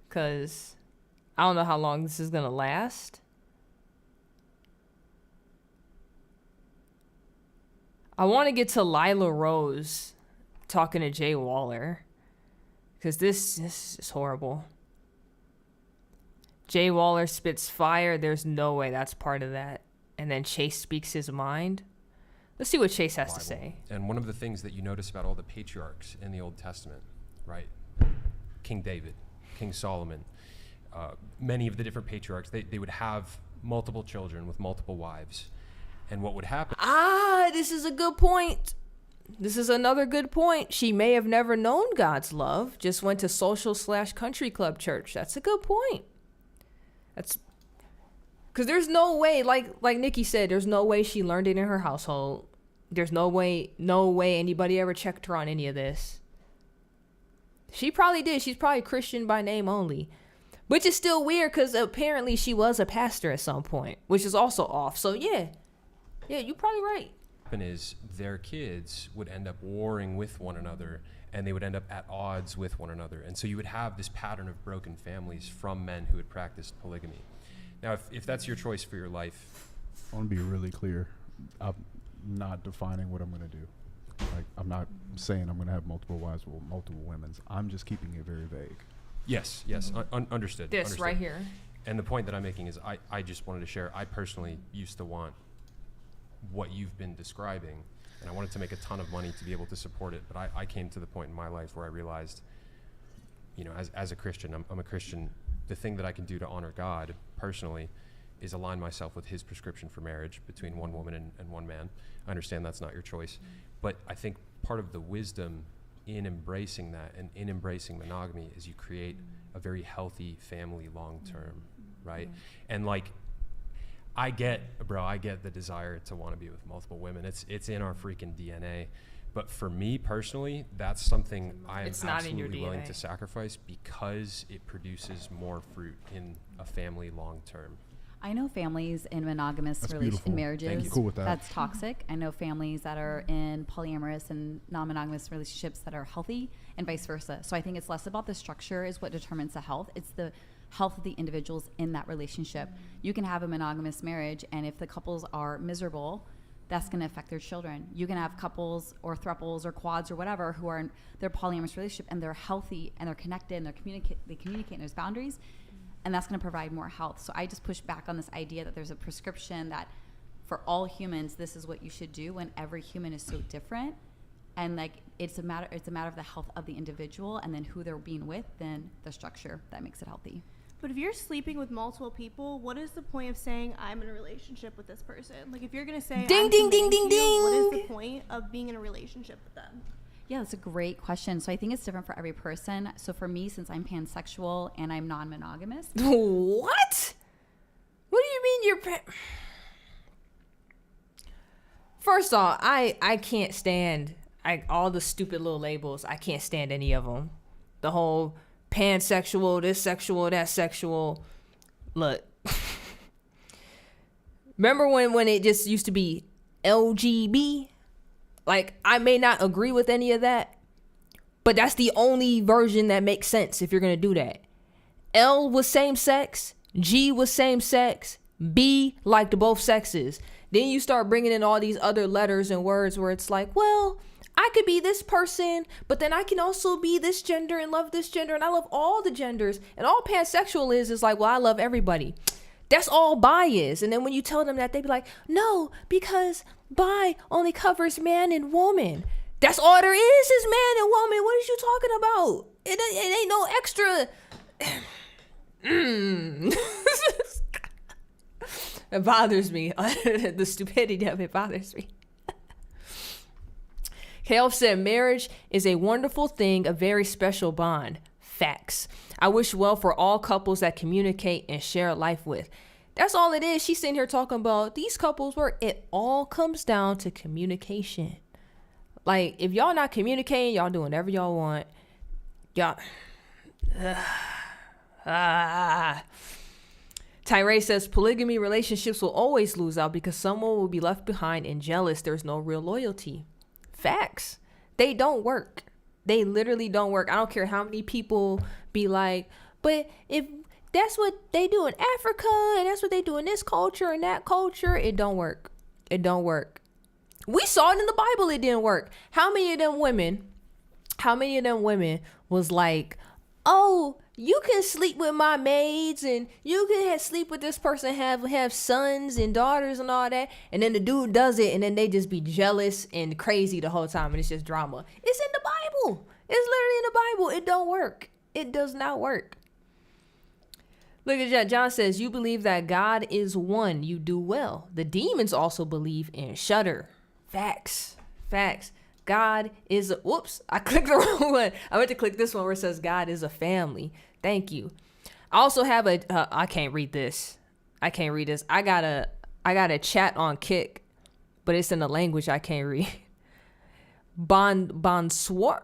because I don't know how long this is gonna last. I want to get to LILA Rose talking to Jay Waller, because this is horrible. Jay Waller spits fire. There's no way that's part of that. And then Chase speaks his mind. Let's see what Chase has to say. And one of the things that you notice about all the patriarchs in the Old Testament, right? King David, King Solomon, many of the different patriarchs, they would have multiple children with multiple wives. And what would happen? This is a good point. This is another good point. She may have never known God's love, just went to social/country club church. That's a good point. That's because there's no way, like Nikki said, there's no way she learned it in her household. There's no way anybody ever checked her on any of this. She probably did. She's probably Christian by name only. Which is still weird because apparently she was a pastor at some point, which is also off. So yeah, you're probably right. Is their kids would end up warring with one another, and they would end up at odds with one another. And so you would have this pattern of broken families from men who had practiced polygamy. Now, if that's your choice for your life. I want to be really clear. I'm not defining what I'm going to do. Like, I'm not saying I'm going to have multiple wives with multiple women. I'm just keeping it very vague. Yes, understood. This understood. right here. And the point that I'm making is I just wanted to share, I personally used to want what you've been describing, and I wanted to make a ton of money to be able to support it. But I came to the point in my life where I realized, you know, as a Christian, I'm a Christian. The thing that I can do to honor God personally is align myself with his prescription for marriage between one woman and one man. I understand that's not your choice, but I think part of the wisdom in embracing that and in embracing monogamy is you create a very healthy family long term, right? And like, I get the desire to want to be with multiple women. It's in our freaking DNA. But for me personally, that's something I am absolutely willing to sacrifice because it produces more fruit in a family long term. I know families in monogamous beautiful. marriages Cool with that. that's toxic. I know families that are in polyamorous and non-monogamous relationships that are healthy, and vice versa. So I think it's less about the structure is what determines the health. It's the health of the individuals in that relationship. You can have a monogamous marriage, and if the couples are miserable, that's going to affect their children. You can have couples or thruples or quads or whatever who are in their polyamorous relationship and they're healthy and they're connected and they communicate and there's boundaries, and that's going to provide more health. So I just push back on this idea that there's a prescription that for all humans this is what you should do, when every human is so different, and like it's a matter of the health of the individual and then who they're being with than the structure that makes it healthy. But if you're sleeping with multiple people, what is the point of saying I'm in a relationship with this person? Like, if you're gonna say ding ding ding ding ding, what is the point of being in a relationship with them? Yeah, that's a great question. So I think it's different for every person. So for me, since I'm pansexual and I'm non-monogamous. What? What do you mean you're First off, I can't stand all the stupid little labels. I can't stand any of them. The whole pansexual, this sexual, that sexual. Look. Remember when it just used to be LGB? Like, I may not agree with any of that, but that's the only version that makes sense if you're going to do that. L was same sex, G was same sex, B liked both sexes. Then you start bringing in all these other letters and words where it's like, well, I could be this person, but then I can also be this gender and love this gender, and I love all the genders. And all pansexual is like, well, I love everybody. That's all bi is. And then when you tell them that, they be like, no, because bi only covers man and woman. That's all there is man and woman. What is you talking about? It ain't no extra. It bothers me. The stupidity of it bothers me. Kale said, marriage is a wonderful thing, a very special bond. Facts. I wish well for all couples that communicate and share life with. That's all it is. She's sitting here talking about these couples where it all comes down to communication. Like, if y'all not communicating, y'all doing whatever y'all want. Y'all. Tyree says, polygamy relationships will always lose out because someone will be left behind and jealous. There's no real loyalty. Facts. They don't work. They literally don't work. I don't care how many people be like, but if that's what they do in Africa and that's what they do in this culture and that culture, it don't work. It don't work. We saw it in the Bible. It didn't work. How many of them women was like, oh, you can sleep with my maids and you can sleep with this person, have sons and daughters and all that. And then the dude does it and then they just be jealous and crazy the whole time. And it's just drama. It's in the Bible. It's literally in the Bible. It don't work. It does not work. Look at that. John says, you believe that God is one. You do well. The demons also believe and shudder. Facts. Facts. God is whoops, I clicked the wrong one. I went to click this one where it says God is a family. Thank you. I also have I can't read this. I got a chat on Kick, but it's in a language I can't read. Bonsoir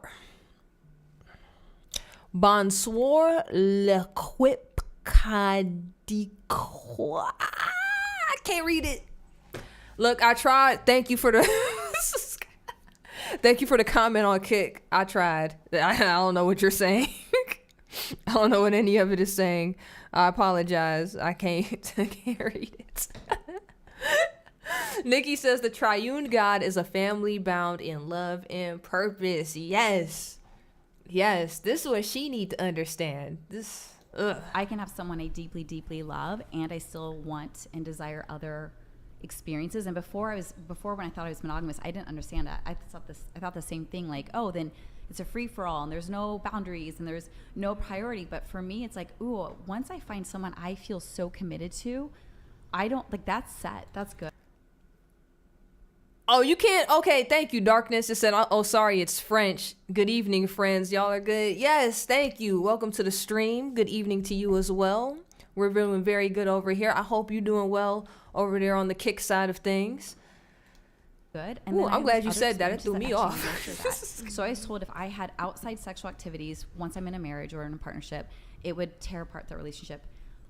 l'equipe cadicoi. I can't read it. Look, I tried. Thank you for the Thank you for the comment on Kick. I tried. I don't know what you're saying. I don't know what any of it is saying. I apologize. I can't read it. Nikki says the triune God is a family bound in love and purpose. Yes. Yes. This is what she need to understand. I can have someone I deeply, deeply love, and I still want and desire other experiences. And before when I thought I was monogamous, I didn't understand that. I thought the same thing, like, oh, then it's a free for all and there's no boundaries and there's no priority. But for me, it's like, ooh, once I find someone I feel so committed to, I don't like, that's set. That's good. Oh, you can't. Okay, thank you, Darkness. It said, oh, sorry, it's French. Good evening, friends. Y'all are good. Yes, thank you. Welcome to the stream. Good evening to you as well. We're doing very good over here. I hope you're doing well over there on the Kick side of things. Good. And ooh, I'm glad you said that. It threw me off. So I was told if I had outside sexual activities, once I'm in a marriage or in a partnership, it would tear apart the relationship.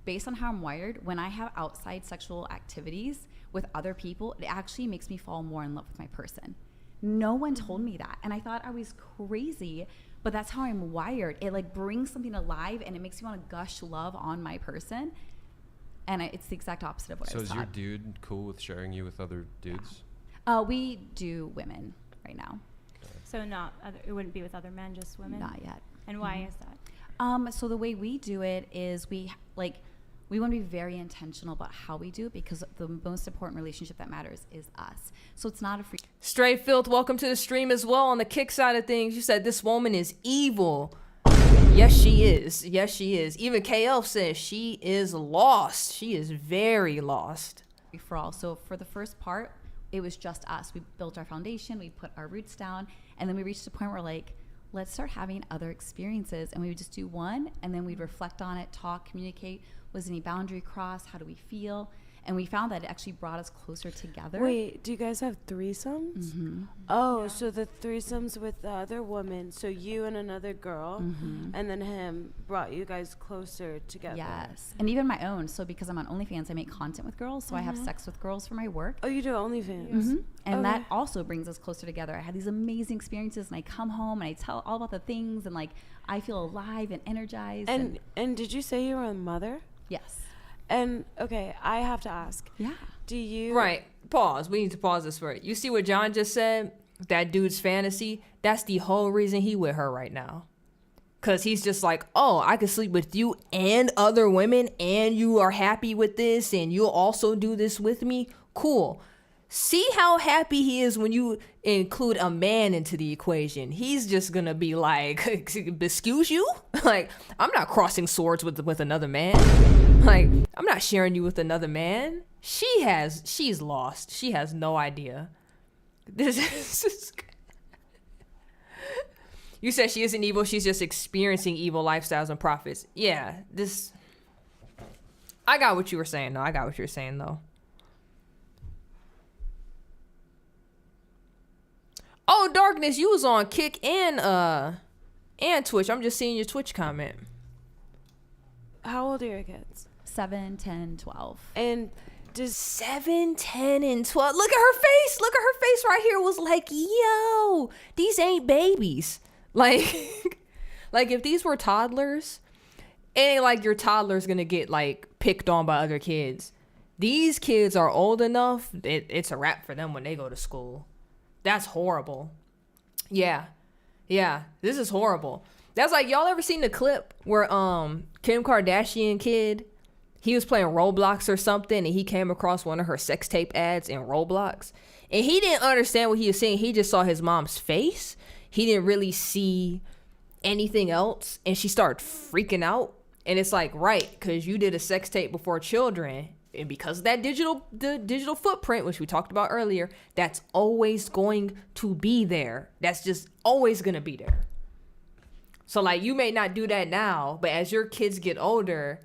based on how I'm wired, when I have outside sexual activities with other people, it actually makes me fall more in love with my person. No one told me that. And I thought I was crazy, but that's how I'm wired. It like brings something alive and it makes me want to gush love on my person. And it's the exact opposite of what I was taught. So is your dude cool with sharing you with other dudes? We do women right now. So not other, it wouldn't be with other men, just women? Not yet. And why is that? So the way we do it is we want to be very intentional about how we do it, because the most important relationship that matters is us. So it's not a free. Straight Filth, welcome to the stream as well. On the kick side of things, you said this woman is evil. Yes, she is. Yes, she is. Even KL says she is lost. She is very lost. For all. So for the first part, it was just us. We built our foundation, we put our roots down, and then we reached a point where like, let's start having other experiences. And we would just do one, and then we'd reflect on it, talk, communicate. Was any boundary crossed? How do we feel? And we found that it actually brought us closer together. Wait, do you guys have threesomes? Mm-hmm. Oh, so the threesomes with the other woman, so you and another girl, and then him brought you guys closer together. Yes. And even my own. So because I'm on OnlyFans, I make content with girls. So I have sex with girls for my work. Oh, you do OnlyFans? And that also brings us closer together. I had these amazing experiences, and I come home and I tell all about the things, and like I feel alive and energized. And did you say you were a mother? Yes. And okay, I have to ask. Yeah. Do you? Right. Pause. We need to pause this for it. You see what John just said? That dude's fantasy. That's the whole reason he with her right now. Cause he's just like, oh, I could sleep with you and other women, and you are happy with this, and you'll also do this with me. Cool. See how happy he is when you include a man into the equation. He's just gonna be like, excuse you? Like, I'm not crossing swords with another man. Like, I'm not sharing you with another man. She's lost. She has no idea. This is You said she isn't evil, she's just experiencing evil lifestyles and profits. Yeah, I got what you were saying though. Oh, Darkness, you was on Kick and Twitch. I'm just seeing your Twitch comment. How old are your kids? 7, 10, 12. And does 7, 10, and 12. Look at her face. Look at her face right here. Was like, yo, these ain't babies. Like if these were toddlers, it ain't like your toddler's gonna get like picked on by other kids. These kids are old enough. It's a wrap for them when they go to school. That's horrible. Yeah, this is horrible. That's like, y'all ever seen the clip where Kim Kardashian kid, he was playing Roblox or something, and he came across one of her sex tape ads in Roblox, and he didn't understand what he was seeing. He just saw his mom's face. He didn't really see anything else, and she started freaking out. And it's like, right, because you did a sex tape before children, and because of that digital footprint, which we talked about earlier, that's always going to be there. That's just always going to be there. So like, you may not do that now, but as your kids get older,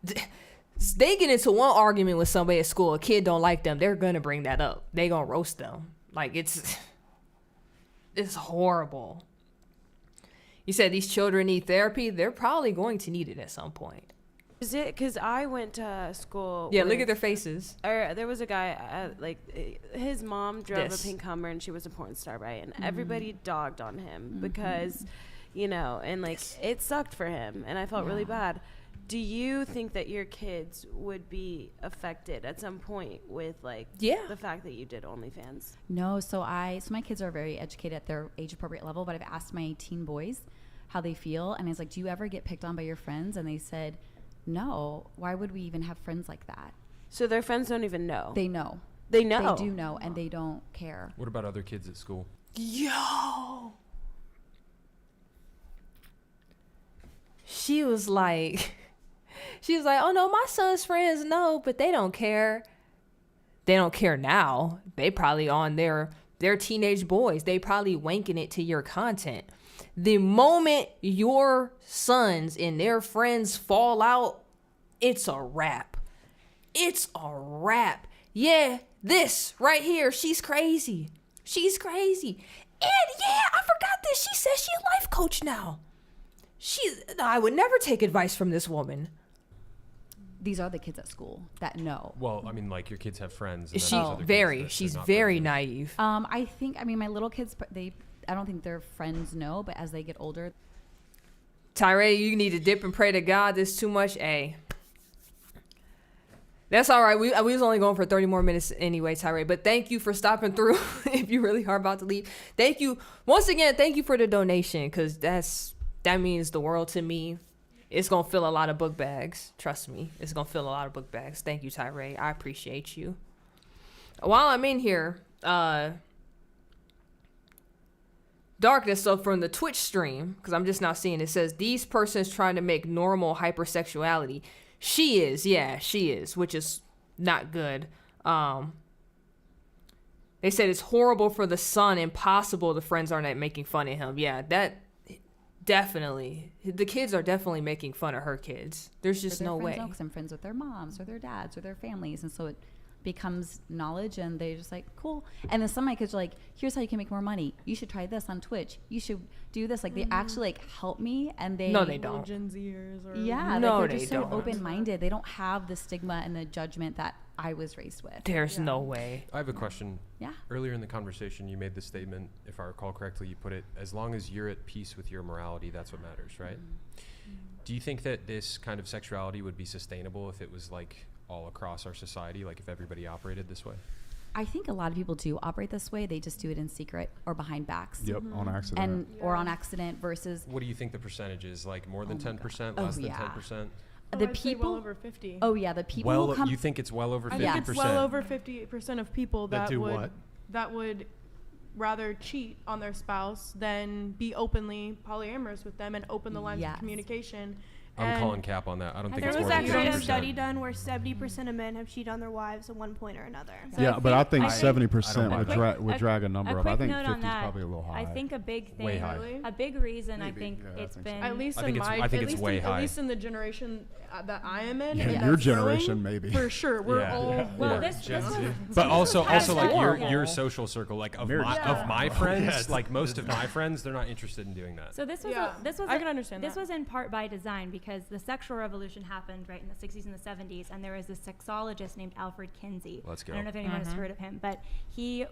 they get into one argument with somebody at school, a kid don't like them, they're going to bring that up. They going to roast them. Like, it's horrible. You said these children need therapy. They're probably going to need it at some point. Is it because I went to school? Yeah, look at their faces. There was a guy, his mom drove a pink Hummer, and she was a porn star, right? And everybody dogged on him because, and like it sucked for him, and I felt really bad. Do you think that your kids would be affected at some point with the fact that you did OnlyFans? No, so my kids are very educated at their age appropriate level, but I've asked my teen boys how they feel, and I was like, do you ever get picked on by your friends? And they said, no. Why would we even have friends like that? So their friends don't even know. They know. They know. They do know, and they don't care. What about other kids at school? Yo. She was like, oh no, my son's friends know, but they don't care. They don't care now. They probably on their teenage boys. They probably wanking it to your content. The moment your sons and their friends fall out, it's a wrap. It's a wrap. Yeah, this right here, she's crazy. She's crazy. And yeah, I forgot this. She says she's a life coach now. I would never take advice from this woman. these are the kids at school that know. Well, I mean, like your kids have friends. And She's then there's other kids very, that she's they're not very friends naive. I think, my little kids, I don't think their friends know, but as they get older. Tyree, you need to dip and pray to God. There's too much. That's all right. We was only going for 30 more minutes anyway, Tyree. But thank you for stopping through. If you really are about to leave, thank you once again. Thank you for the donation, because that means the world to me. It's gonna fill a lot of book bags. Trust me, it's gonna fill a lot of book bags. Thank you, Tyree. I appreciate you. While I'm in here, Darkness, so from the Twitch stream, because I'm just now seeing it says these persons trying to make normal hypersexuality. She is, which is not good. They said it's horrible for the son, impossible the friends are not making fun of him. Yeah, that definitely. The kids are definitely making fun of her kids. There's just no way. Because I'm friends with their moms or their dads or their families, and so it becomes knowledge, and they're just like, cool. And then some of my kids are like, here's how you can make more money. You should try this on Twitch. You should do this. Like they actually like help me, and they no, they don't. Gen Zers or yeah, no, like, they they're just don't. so open-minded. They don't have the stigma and the judgment that I was raised with. There's no way. I have a question. Yeah. Earlier in the conversation, you made the statement, if I recall correctly, you put it, as long as you're at peace with your morality, that's what matters, right? Do you think that this kind of sexuality would be sustainable if it was like all across our society, like if everybody operated this way? I think a lot of people do operate this way. They just do it in secret or behind backs. Yep, on accident. Or on accident versus. What do you think the percentage is? Like more than 10%, less than 10%? The I'd say people well over 50. Oh yeah, the people who come. You think it's well over 50%? I think it's well over 50% of people That do would what? that would rather cheat on their spouse than be openly polyamorous with them and open the lines of communication. I'm calling cap on that. I don't think it's there more was than actually 50%. a study done where 70% of men have cheated on their wives at one point or another. So Yeah, but I think I 70% would a drag a number up. I quick think note 50 on is that. probably a little high. I think a big thing, Way high. a big reason I Maybe. think Yeah, I it's think so. been At least I in think it's- my, I think at it's least way in, high. At least in the generation that I am in, Yeah, and your that's generation, growing, maybe. for sure. We're Yeah. all. Yeah. Well, we're- this was But also like horrible. your social circle, like of Yeah. my friends, Yes. like most of my friends, they're not interested in doing that. So this was I can understand this that. was in part by design, because the sexual revolution happened right in the 60s and the 70s, and there was this sexologist named Alfred Kinsey. Let's go. I don't know if anyone has heard of him, but he's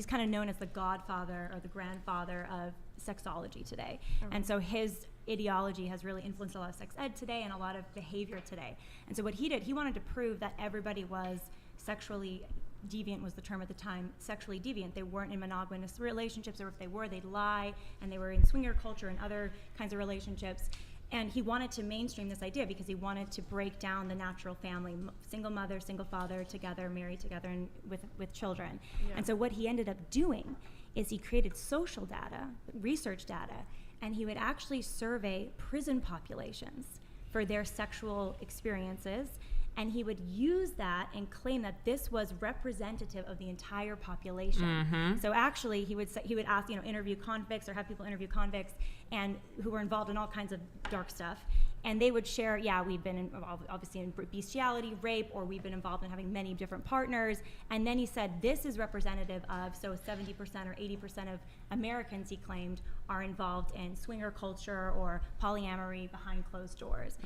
kind of known as the godfather or the grandfather of sexology today. And so his ideology has really influenced a lot of sex ed today and a lot of behavior today. And so what he did, he wanted to prove that everybody was sexually deviant, was the term at the time, sexually deviant. They weren't in monogamous relationships, or if they were, they'd lie, and they were in swinger culture and other kinds of relationships. And he wanted to mainstream this idea because he wanted to break down the natural family, single mother, single father, together, married together, and with children. Yeah. And so what he ended up doing is he created social data, research data, and he would actually survey prison populations for their sexual experiences, and he would use that and claim that this was representative of the entire population. So actually, he would ask, interview convicts or have people interview convicts and who were involved in all kinds of dark stuff, and they would share, we've been obviously in bestiality, rape, or we've been involved in having many different partners. And then he said this is representative of, so 70% or 80% of Americans, he claimed, are involved in swinger culture or polyamory behind closed doors.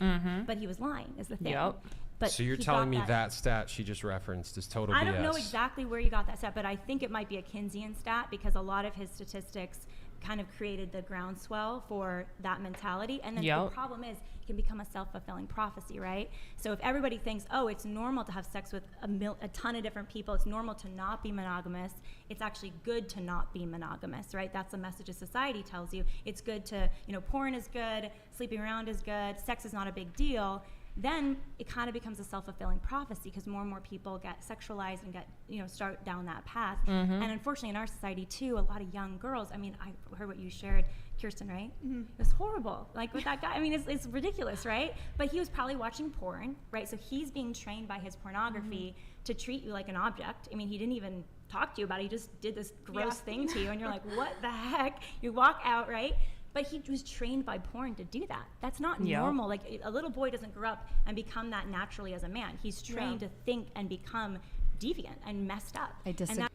But he was lying, is the thing. Yep. But So you're he telling got me that stat she just referenced is total BS? I don't know exactly where you got that stat, but I think it might be a Keynesian stat, because a lot of his statistics kind of created the groundswell for that mentality. And then the problem is it can become a self-fulfilling prophecy, right? So if everybody thinks, oh, it's normal to have sex with a ton of different people, it's normal to not be monogamous, it's actually good to not be monogamous, right? That's the message of society tells you. It's good to, porn is good, sleeping around is good, sex is not a big deal. Then it kind of becomes a self-fulfilling prophecy, because more and more people get sexualized and get, start down that path. And unfortunately in our society too, a lot of young girls, I heard what you shared, Kirsten, right? It was horrible. Like with that guy, it's ridiculous, right? But he was probably watching porn, right? So he's being trained by his pornography to treat you like an object. He didn't even talk to you about it. He just did this gross thing to you, and you're like, what the heck? You walk out, right? But he was trained by porn to do that. That's not normal. Like a little boy doesn't grow up and become that naturally as a man. He's trained to think and become deviant and messed up. I disagree.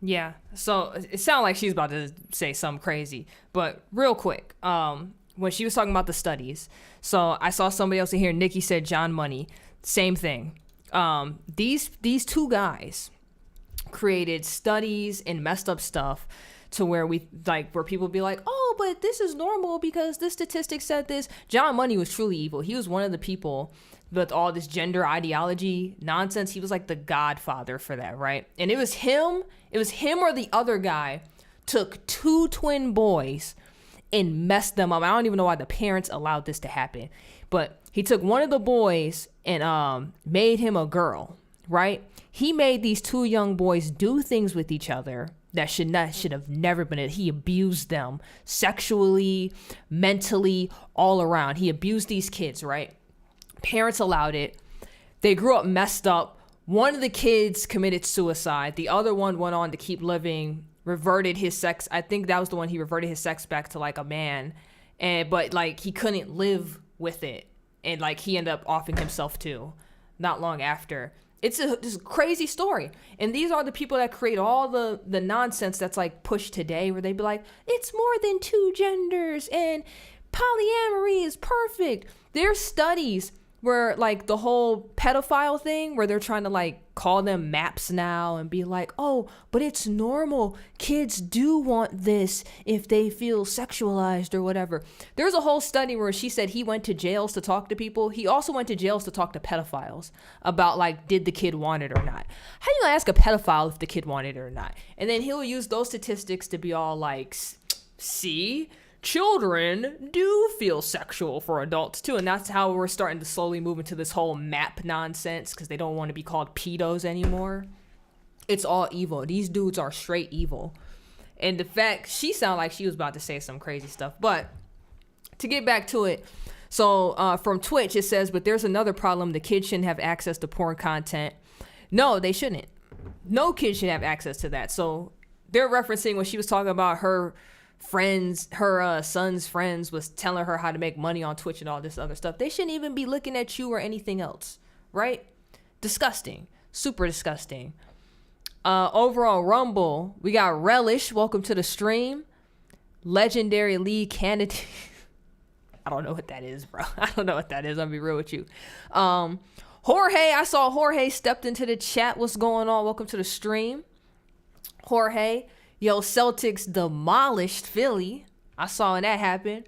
Yeah. So it sounded like she's about to say something crazy, but real quick, when she was talking about the studies, so I saw somebody else in here, Nikki said John Money. same thing. These two guys created studies and messed up stuff to where where people be like, oh, but this is normal because this statistic said this. John Money was truly evil. He was one of the people with all this gender ideology nonsense. He was like the godfather for that, right? And it was him or the other guy took two twin boys and messed them up. I don't even know why the parents allowed this to happen, but he took one of the boys and made him a girl, right? He made these two young boys do things with each other that should have never been it. He abused them sexually, mentally, all around. He abused these kids, right? Parents allowed it. They grew up messed up. One of the kids committed suicide. The other one went on to keep living, reverted his sex. I think that was the one he reverted his sex back to like a man. But like he couldn't live with it. And like he ended up offing himself too, not long after. It's this crazy story. And these are the people that create all the nonsense that's like pushed today, where they be like, it's more than two genders and polyamory is perfect. There's studies where like the whole pedophile thing, where they're trying to like call them maps now and be like, oh, but it's normal. Kids do want this if they feel sexualized or whatever. There's a whole study where she said he went to jails to talk to people. He also went to jails to talk to pedophiles about like, did the kid want it or not? How you gonna ask a pedophile if the kid wanted it or not? And then he'll use those statistics to be all like, see? Children do feel sexual for adults too, and that's how we're starting to slowly move into this whole map nonsense because they don't want to be called pedos anymore. It's all evil. These dudes are straight evil. And the fact, she sounded like she was about to say some crazy stuff, but to get back to it, so from Twitch it says, but there's another problem. The kids shouldn't have access to porn content. No, they shouldn't. No kid should have access to that. So they're referencing when she was talking about her friends, her son's friends was telling her how to make money on Twitch and all this other stuff. They shouldn't even be looking at you or anything else, right? Disgusting. Super disgusting. Overall Rumble, we got Relish, welcome to the stream. Legendary league candidate. I don't know what that is, bro. I don't know what that is. I'll be real with you. Jorge, I saw Jorge stepped into the chat. What's going on? Welcome to the stream. Jorge. Yo, Celtics demolished Philly. I saw when that happened.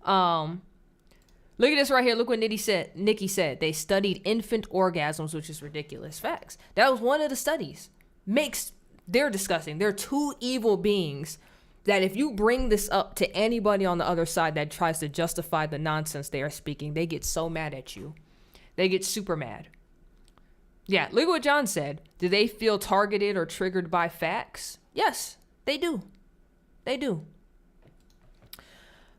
Look at this right here. Look what Nikki said. They studied infant orgasms, which is ridiculous. Facts. That was one of the studies. They're disgusting. They're two evil beings that if you bring this up to anybody on the other side that tries to justify the nonsense they are speaking, they get so mad at you. They get super mad. Yeah, look at what John said. Do they feel targeted or triggered by facts? Yes. They do. They do.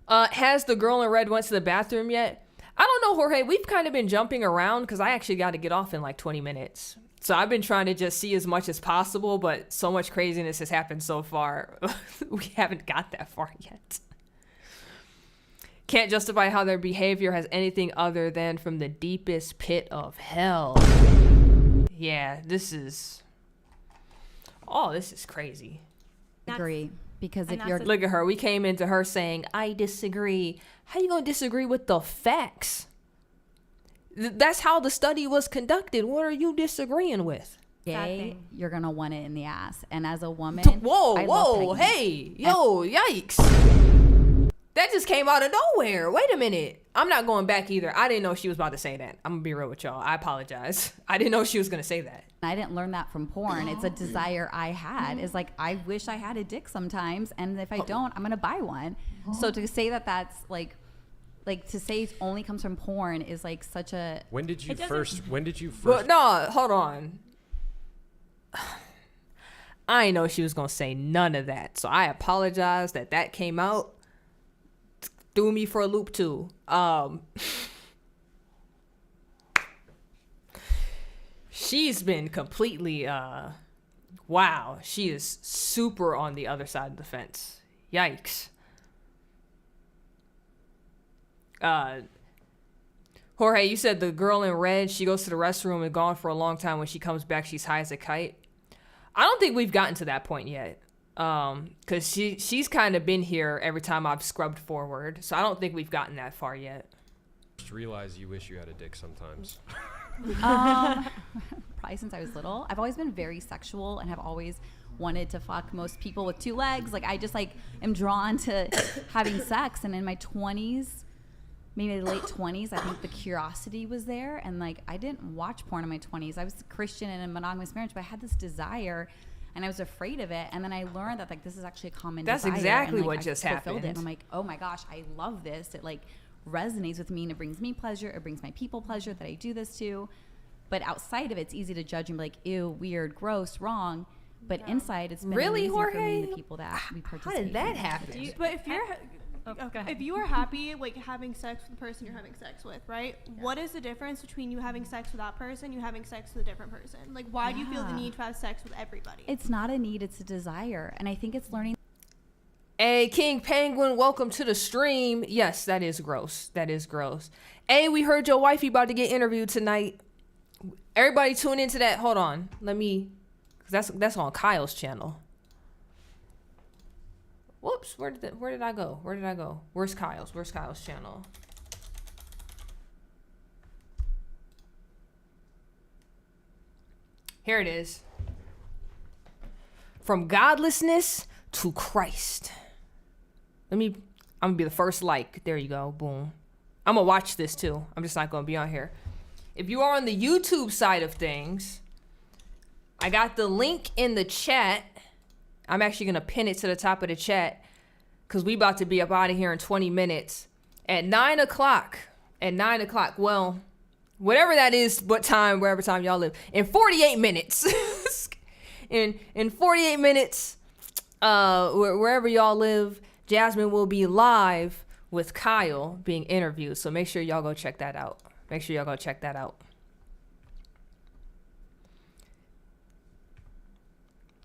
Has the girl in red went to the bathroom yet? I don't know, Jorge. We've kind of been jumping around because I actually got to get off in like 20 minutes. So I've been trying to just see as much as possible, but so much craziness has happened so far. We haven't got that far yet. Can't justify how their behavior has anything other than from the deepest pit of hell. Yeah, this is crazy. Agree, because if you're look at her, we came into her saying I disagree. How you gonna disagree with the facts? That's how the study was conducted. What are you disagreeing with? Gay, you're gonna want it in the ass, and as a woman, whoa, hey, yo, yikes! That just came out of nowhere. Wait a minute. I'm not going back either. I didn't know she was about to say that. I'm gonna be real with y'all. I apologize. I didn't know she was gonna say that. I didn't learn that from porn. It's a desire I had. It's like, I wish I had a dick sometimes, and if I don't, I'm gonna buy one. So to say that that's like to say it only comes from porn is like such a. When did you first? Well, no, hold on. I didn't know she was gonna say none of that. So I apologize that came out. Threw me for a loop too. She's been completely wow, she is super on the other side of the fence. Yikes. Jorge, you said the girl in red, she goes to the restroom and gone for a long time. When she comes back, she's high as a kite. I don't think we've gotten to that point yet. Because she's kind of been here every time I've scrubbed forward. So I don't think we've gotten that far yet. Just realize you wish you had a dick sometimes. Probably since I was little. I've always been very sexual and have always wanted to fuck most people with 2 legs. Like I just like am drawn to having sex. And in my 20s, maybe late 20s, I think the curiosity was there. And like I didn't watch porn in my 20s. I was a Christian in a monogamous marriage, but I had this desire and I was afraid of it. And then I learned that like this is actually a common That's desire. exactly and, like, what just I fulfilled happened. it. And I'm like, oh my gosh, I love this. It like resonates with me and it brings me pleasure. It brings my people pleasure that I do this to. But outside of it, it's easy to judge and be like, ew, weird, gross, wrong. But inside, it's been really, amazing Jorge? for me and the people that we participate. How did that in. happen? But if you're go ahead. if you are happy like having sex with the person you're having sex with, right? Yeah. What is the difference between you having sex with that person, you having sex with a different person? Like, why do you feel the need to have sex with everybody? It's not a need; it's a desire, and I think it's learning. Hey, King Penguin, welcome to the stream. Yes, that is gross. That is gross. Hey, we heard your wifey about to get interviewed tonight. Everybody tune into that. Hold on. Let me, cause that's on Kyle's channel. Whoops, where did I go? Where's Kyle's channel? Here it is. From godlessness to Christ. I'm gonna be the first like. There you go. Boom. I'm gonna watch this too. I'm just not gonna be on here. If you are on the YouTube side of things, I got the link in the chat. I'm actually gonna pin it to the top of the chat because we about to be up out of here in 20 minutes. At 9 o'clock. Well, whatever that is, wherever time y'all live. In 48 minutes. in 48 minutes, wherever y'all live, Jasmine will be live with Kyle being interviewed. So make sure y'all go check that out.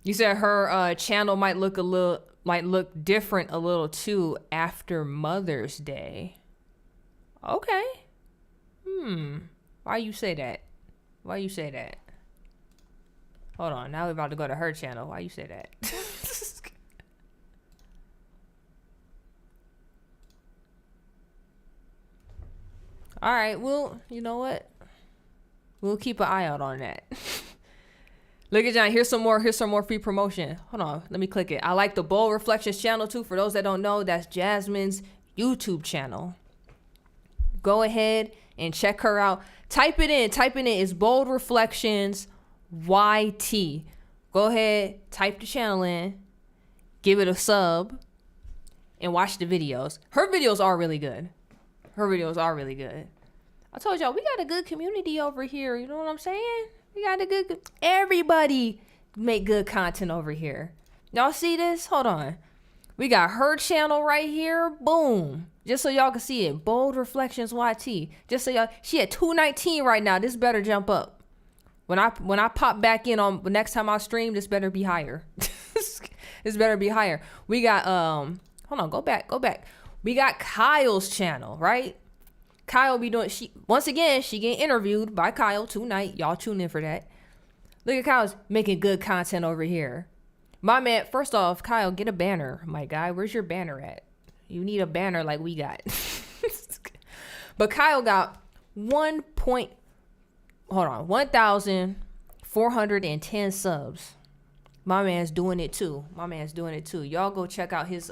You said her channel might look different a little too after Mother's Day. Okay. Why you say that? Hold on. Now we're about to go to her channel. Why you say that? All right. Well, you know what? We'll keep an eye out on that. Look at John. Here's some more free promotion. Hold on. Let me click it. I like the Bold Reflections channel too. For those that don't know, that's Jasmine's YouTube channel. Go ahead and check her out. Type it in. It's Bold Reflections YT. Go ahead, type the channel in, give it a sub, and watch the videos. Her videos are really good. I told y'all, we got a good community over here. You know what I'm saying? We got a good... Everybody make good content over here. Y'all see this? Hold on. We got her channel right here. Boom. Just so y'all can see it. Bold Reflections YT. Just so y'all... She at 219 right now. This better jump up. When I pop back in on the next time I stream, this better be higher. This better be higher. We got hold on, go back. We got Kyle's channel, right? Kyle be doing once again, she getting interviewed by Kyle tonight. Y'all tune in for that. Look at Kyle's making good content over here. My man, first off, Kyle, get a banner, my guy. Where's your banner at? You need a banner like we got. But Kyle got 1,410 subs. My man's doing it too. Y'all go check out his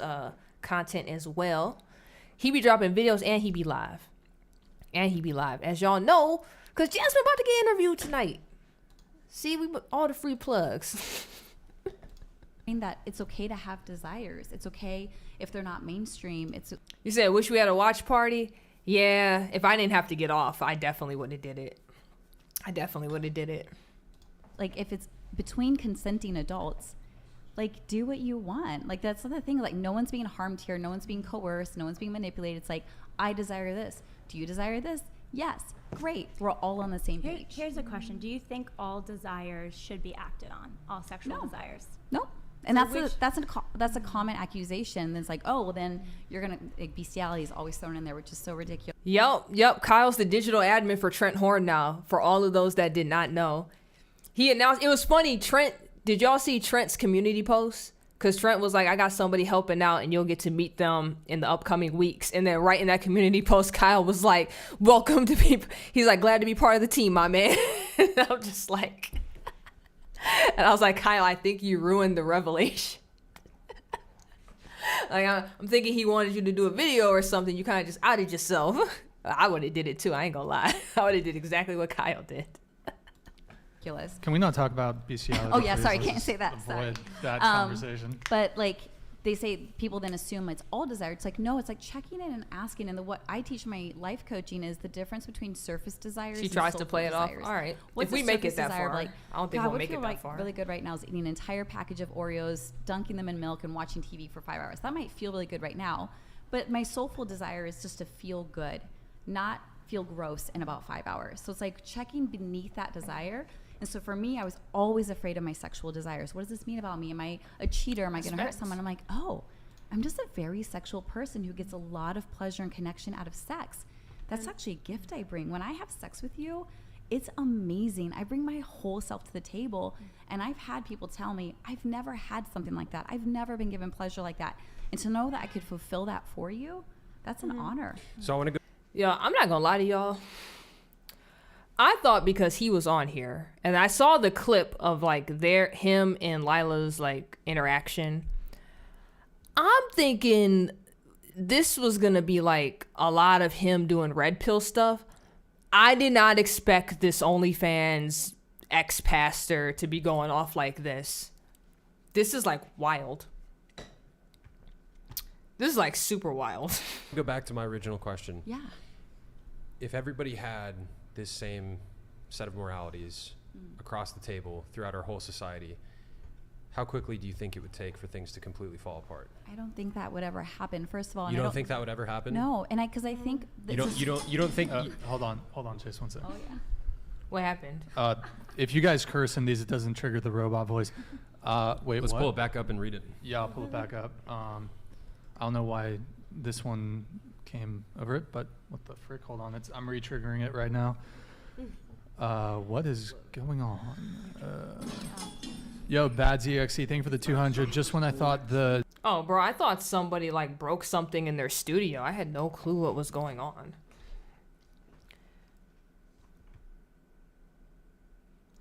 content as well. He be dropping videos and he be live. As y'all know, because Jasmine about to get interviewed tonight. See, we all the free plugs. That it's okay to have desires. It's okay if they're not mainstream. You said, wish we had a watch party? Yeah, if I didn't have to get off, I definitely would have did it. Like, if it's between consenting adults, like, do what you want. Like, that's the thing. Like, no one's being harmed here. No one's being coerced. No one's being manipulated. It's like, I desire this. Do you desire this? Yes. Great. We're all on the same page. Here's a question. Do you think all desires should be acted on? All sexual desires? No. And so that's a common accusation. That's like, oh, well, then you're gonna bestiality is always thrown in there, which is so ridiculous. Yep. Kyle's the digital admin for Trent Horn now. For all of those that did not know, he announced. It was funny. Trent, did y'all see Trent's community post? because Trent was like, I got somebody helping out and you'll get to meet them in the upcoming weeks. And then right in that community post, Kyle was like, welcome to be, he's like, glad to be part of the team, my man. And I'm just like, and I was like, Kyle, I think you ruined the revelation. Like, I'm thinking he wanted you to do a video or something. You kind of just outed yourself. I would have did it too. I ain't gonna lie. I would have did exactly what Kyle did. Can we not talk about bestiality? Oh yeah, please? sorry, Let's can't say that. Avoid Sorry. that conversation. But like they say, people then assume it's all desire. It's like no, it's like checking in and asking. And what I teach my life coaching is the difference between surface desires. She and tries to soulful play it off. desires. All right, What's if we a make it surface that desire? far, Like, I don't think God, we'll what make feel it that like far. really good right now is eating an entire package of Oreos, dunking them in milk, and watching TV for 5 hours. That might feel really good right now, but my soulful desire is just to feel good, not feel gross in about 5 hours. So it's like checking beneath that desire. And so for me, I was always afraid of my sexual desires. What does this mean about me? Am I a cheater? Am I going to hurt someone? I'm like, oh, I'm just a very sexual person who gets a lot of pleasure and connection out of sex. That's actually a gift I bring. When I have sex with you, it's amazing. I bring my whole self to the table. And I've had people tell me, I've never had something like that. I've never been given pleasure like that. And to know that I could fulfill that for you, that's an honor. So I want to go. Yeah, I'm not gonna lie to y'all. I thought because he was on here and I saw the clip of like him and Lila's like interaction, I'm thinking this was gonna be like a lot of him doing red pill stuff. I did not expect this OnlyFans ex-pastor to be going off like this. This is like wild. This is like super wild. Go back to my original question. Yeah. If everybody had this same set of moralities across the table throughout our whole society, how quickly do you think it would take for things to completely fall apart? I don't think that would ever happen. First of all, You don't think that would ever happen? No, and because I think You don't think? Hold on, Chase, one second. Oh yeah. What happened? If you guys curse in these, it doesn't trigger the robot voice. Wait, Let's what? pull it back up and read it. Yeah, I'll pull it back up. I don't know why this one came over it, but what the frick? Hold on, I'm re-triggering it right now. What is going on? Yo, Bads EXE, thank you for the 200. Just when I thought the... Oh, bro, I thought somebody like broke something in their studio. I had no clue what was going on.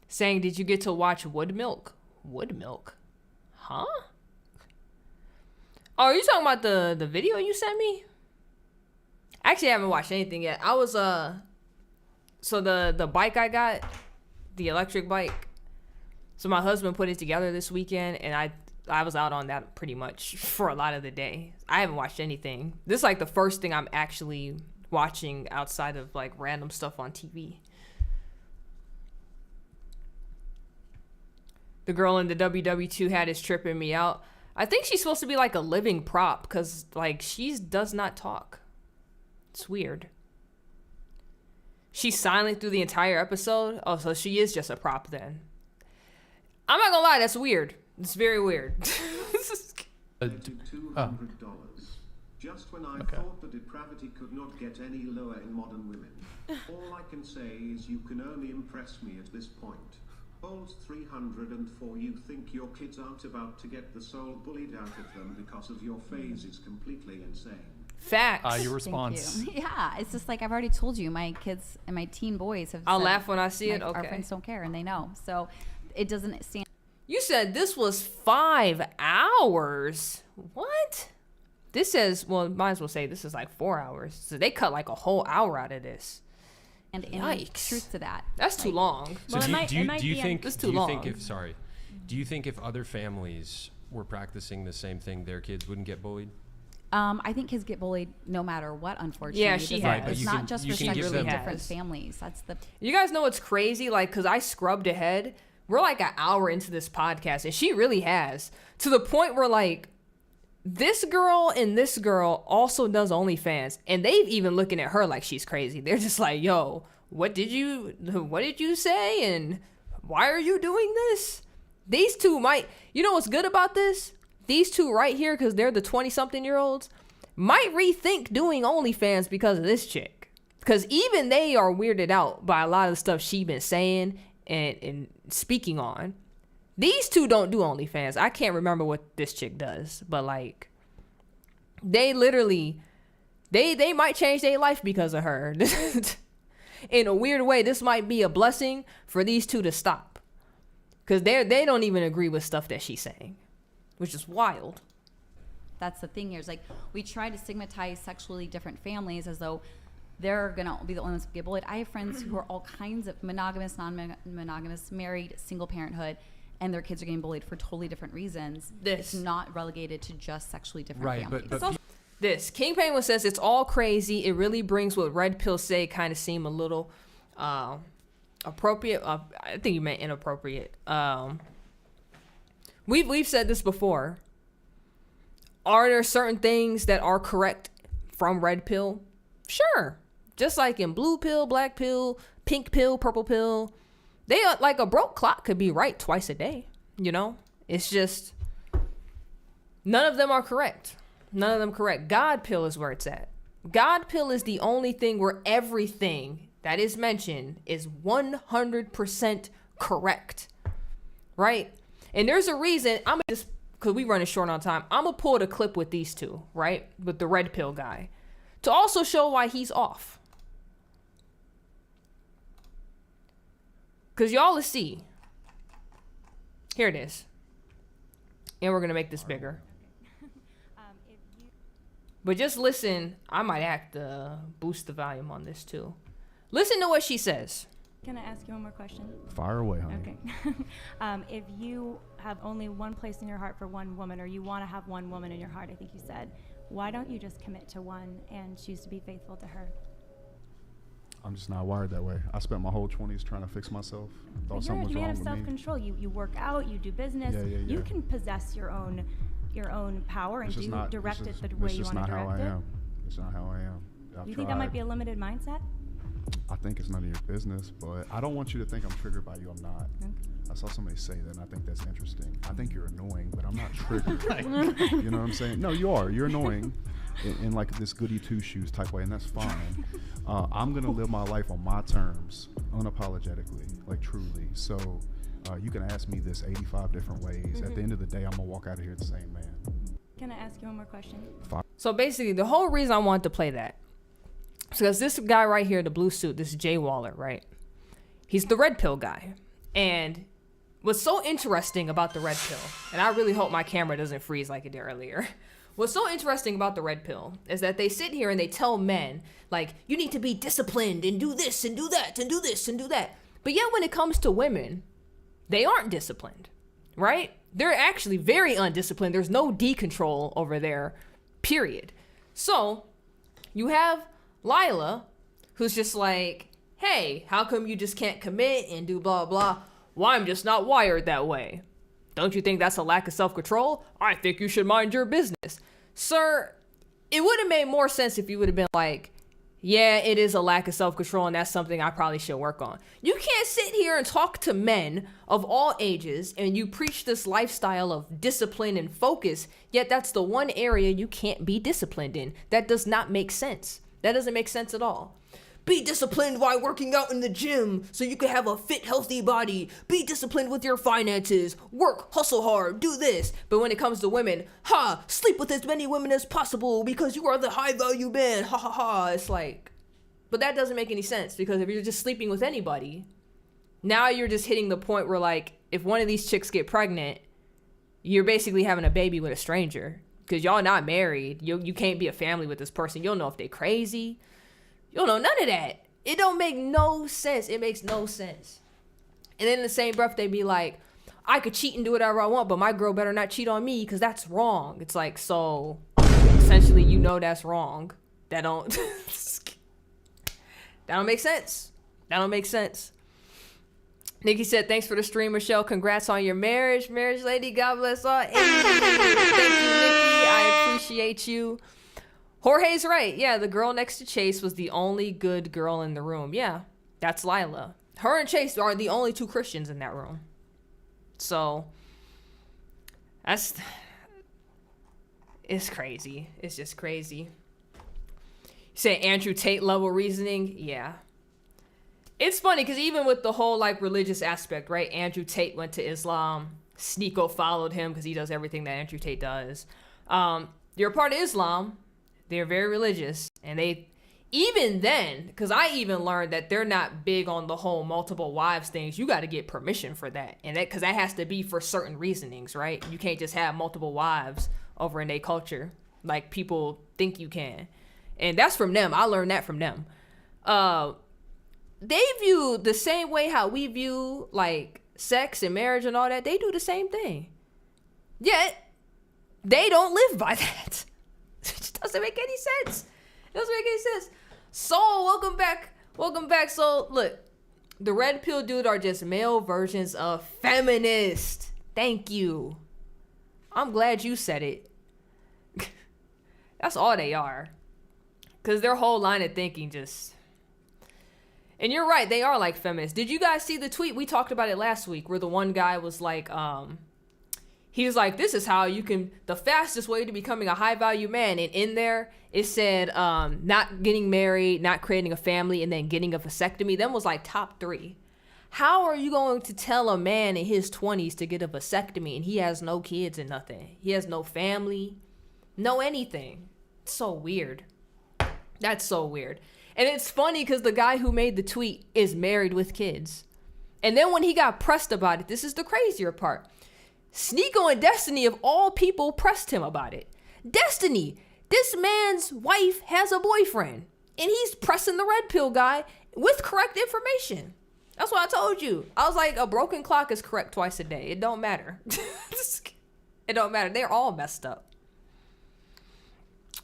Saying, did you get to watch Wood Milk? Wood Milk? Huh? Oh, are you talking about the video you sent me? Actually, I haven't watched anything yet. I was, so the bike I got, the electric bike, so my husband put it together this weekend, and I was out on that pretty much for a lot of the day. I haven't watched anything. This is like the first thing I'm actually watching outside of like random stuff on TV. The girl in the WW2 hat is tripping me out. I think she's supposed to be like a living prop because like she does not talk. It's weird. She's silent through the entire episode. Oh, so she is just a prop then. I'm not gonna lie, that's weird. It's very weird. $200. Just when I thought the depravity could not get any lower in modern women. All I can say is you can only impress me at this point. Old 304, you think your kids aren't about to get the soul bullied out of them because of your phase is completely insane. Facts. Your response. Thank you. Yeah, it's just like I've already told you, my kids and my teen boys have I'll said, laugh when I see it. Okay. Our friends don't care and they know. So it doesn't stand. You said this was 5 hours. What? This says, well, might as well say this is like 4 hours. So they cut like a whole hour out of this. And any truth to that. That's too long. So do you think it's too long. Do you think if other families were practicing the same thing, their kids wouldn't get bullied? I think kids get bullied no matter what, unfortunately. Yeah, she has. It's not just for sexually different families. That's the. You guys know what's crazy? Like, because I scrubbed ahead. We're like an hour into this podcast, and she really has. To the point where, like, this girl and this girl also does OnlyFans, and they've even looking at her like she's crazy. They're just like, yo, what did you say? And why are you doing this? These two might, you know what's good about this? These two right here, because they're the 20-something-year-olds, might rethink doing OnlyFans because of this chick. Because even they are weirded out by a lot of the stuff she's been saying and speaking on. These two don't do OnlyFans. I can't remember what this chick does, but like, they literally, they might change their life because of her. In a weird way, this might be a blessing for these two to stop, because they don't even agree with stuff that she's saying, which is wild. That's the thing here. Is like, we try to stigmatize sexually different families as though they're gonna be the only ones who get bullied. I have friends who are all kinds of monogamous, non-monogamous, married, single parenthood, and their kids are getting bullied for totally different reasons. It's not relegated to just sexually different families. But this King Penguin says it's all crazy. It really brings what red pill say kind of seem a little appropriate. I think you meant inappropriate. We've said this before. Are there certain things that are correct from red pill? Sure. Just like in blue pill, black pill, pink pill, purple pill, they are like a broke clock could be right twice a day. You know, it's just none of them are correct. None of them correct. God pill is where it's at. God pill is the only thing where everything that is mentioned is 100% correct. Right? And there's a reason. I'm just, because we running short on time, I'm going to pull the clip with these two, right? With the red pill guy, to also show why he's off. Because y'all will see. Here it is. And we're going to make this bigger. But just listen. I might have to boost the volume on this too. Listen to what she says. Can I ask you one more question? Fire away, honey. Okay. If you have only one place in your heart for one woman, or you want to have one woman in your heart, I think you said, why don't you just commit to one and choose to be faithful to her? I'm just not wired that way. I spent my whole 20s trying to fix myself. Thought something was You're a man wrong of with me. self-control. You work out, you do business. Yeah. You can possess your own power and direct it the way you want to direct it. It's not how I am. It's not how I am. You think that might be a limited mindset? I think it's none of your business, but I don't want you to think I'm triggered by you. I'm not. Okay. I saw somebody say that, and I think that's interesting. I think you're annoying, but I'm not triggered. You know what I'm saying? No, you are. You're annoying in like this goody two-shoes type way, and that's fine. I'm going to live my life on my terms, unapologetically, like truly. So you can ask me this 85 different ways. At the end of the day, I'm going to walk out of here the same man. Can I ask you one more question? So basically, the whole reason I wanted to play that is because this guy right here, the blue suit, this is Jay Waller, right? He's the red pill guy. And what's so interesting about the red pill, and I really hope my camera doesn't freeze like it did earlier. What's so interesting about the red pill is that they sit here and they tell men, like, you need to be disciplined and do this and do that and do this and do that. But yet when it comes to women, they aren't disciplined, right? They're actually very undisciplined. There's no D-control over there, period. So you have LILA, who's just like, hey, how come you just can't commit and do blah, blah? Well, I'm just not wired that way. Don't you think that's a lack of self-control? I think you should mind your business. Sir, it would have made more sense if you would have been like, yeah, it is a lack of self-control, and that's something I probably should work on. You can't sit here and talk to men of all ages, and you preach this lifestyle of discipline and focus, yet that's the one area you can't be disciplined in. That does not make sense. That doesn't make sense at all. Be disciplined while working out in the gym so you can have a fit, healthy body. Be disciplined with your finances. Work, hustle hard, do this. But when it comes to women, sleep with as many women as possible because you are the high value man. Ha ha ha. It's like, but that doesn't make any sense, because if you're just sleeping with anybody, now you're just hitting the point where, like, if one of these chicks get pregnant, you're basically having a baby with a stranger because y'all not married. You can't be a family with this person. You don't know if they crazy. You don't know none of that. It don't make no sense. It makes no sense. And then in the same breath, they be like, I could cheat and do whatever I want, but my girl better not cheat on me because that's wrong. It's like, so essentially, you know that's wrong. That don't make sense. That don't make sense. Nikki said, thanks for the stream, Michelle. Congrats on your marriage. Marriage lady, God bless all. Thank you, Nikki. I appreciate you. Jorge's right. Yeah, the girl next to Chase was the only good girl in the room. Yeah, that's LILA. Her and Chase are the only two Christians in that room. So, it's crazy. It's just crazy. You say Andrew Tate level reasoning? Yeah. It's funny because even with the whole, like, religious aspect, right? Andrew Tate went to Islam. Sneeko followed him because he does everything that Andrew Tate does. They're a part of Islam. They're very religious. And they, even then, because I even learned that they're not big on the whole multiple wives things. You got to get permission for that. And that, because that has to be for certain reasonings, right? You can't just have multiple wives over in their culture like people think you can. And that's from them. I learned that from them. They view the same way how we view like sex and marriage and all that. They do the same thing. Yet, they don't live by that. It just doesn't make any sense. It doesn't make any sense. Soul, welcome back. Welcome back, Soul. Look, the red pill dude are just male versions of feminist. Thank you. I'm glad you said it. That's all they are. Because their whole line of thinking just... And you're right, they are like feminists. Did you guys see the tweet? We talked about it last week where the one guy was like, he was like, this is how you can, the fastest way to becoming a high value man. And in there, it said, not getting married, not creating a family, and then getting a vasectomy. Them was like top 3. How are you going to tell a man in his 20s to get a vasectomy and he has no kids and nothing? He has no family, no anything. It's so weird. That's so weird. And it's funny because the guy who made the tweet is married with kids. And then when he got pressed about it, this is the crazier part. Sneeko and Destiny, of all people, pressed him about it. Destiny, this man's wife has a boyfriend. And he's pressing the red pill guy with correct information. That's what I told you. I was like, a broken clock is correct twice a day. It don't matter. It don't matter. They're all messed up.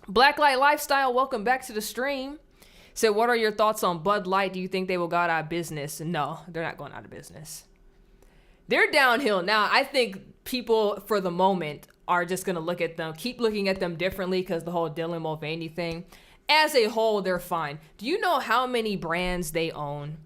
Blacklight Lifestyle, welcome back to the stream. Said, what are your thoughts on Bud Light? Do you think they will go out of business? No, they're not going out of business. They're downhill now. I think people, for the moment, are just going to look at them, keep looking at them differently because the whole Dylan Mulvaney thing. As a whole, they're fine. Do you know how many brands they own?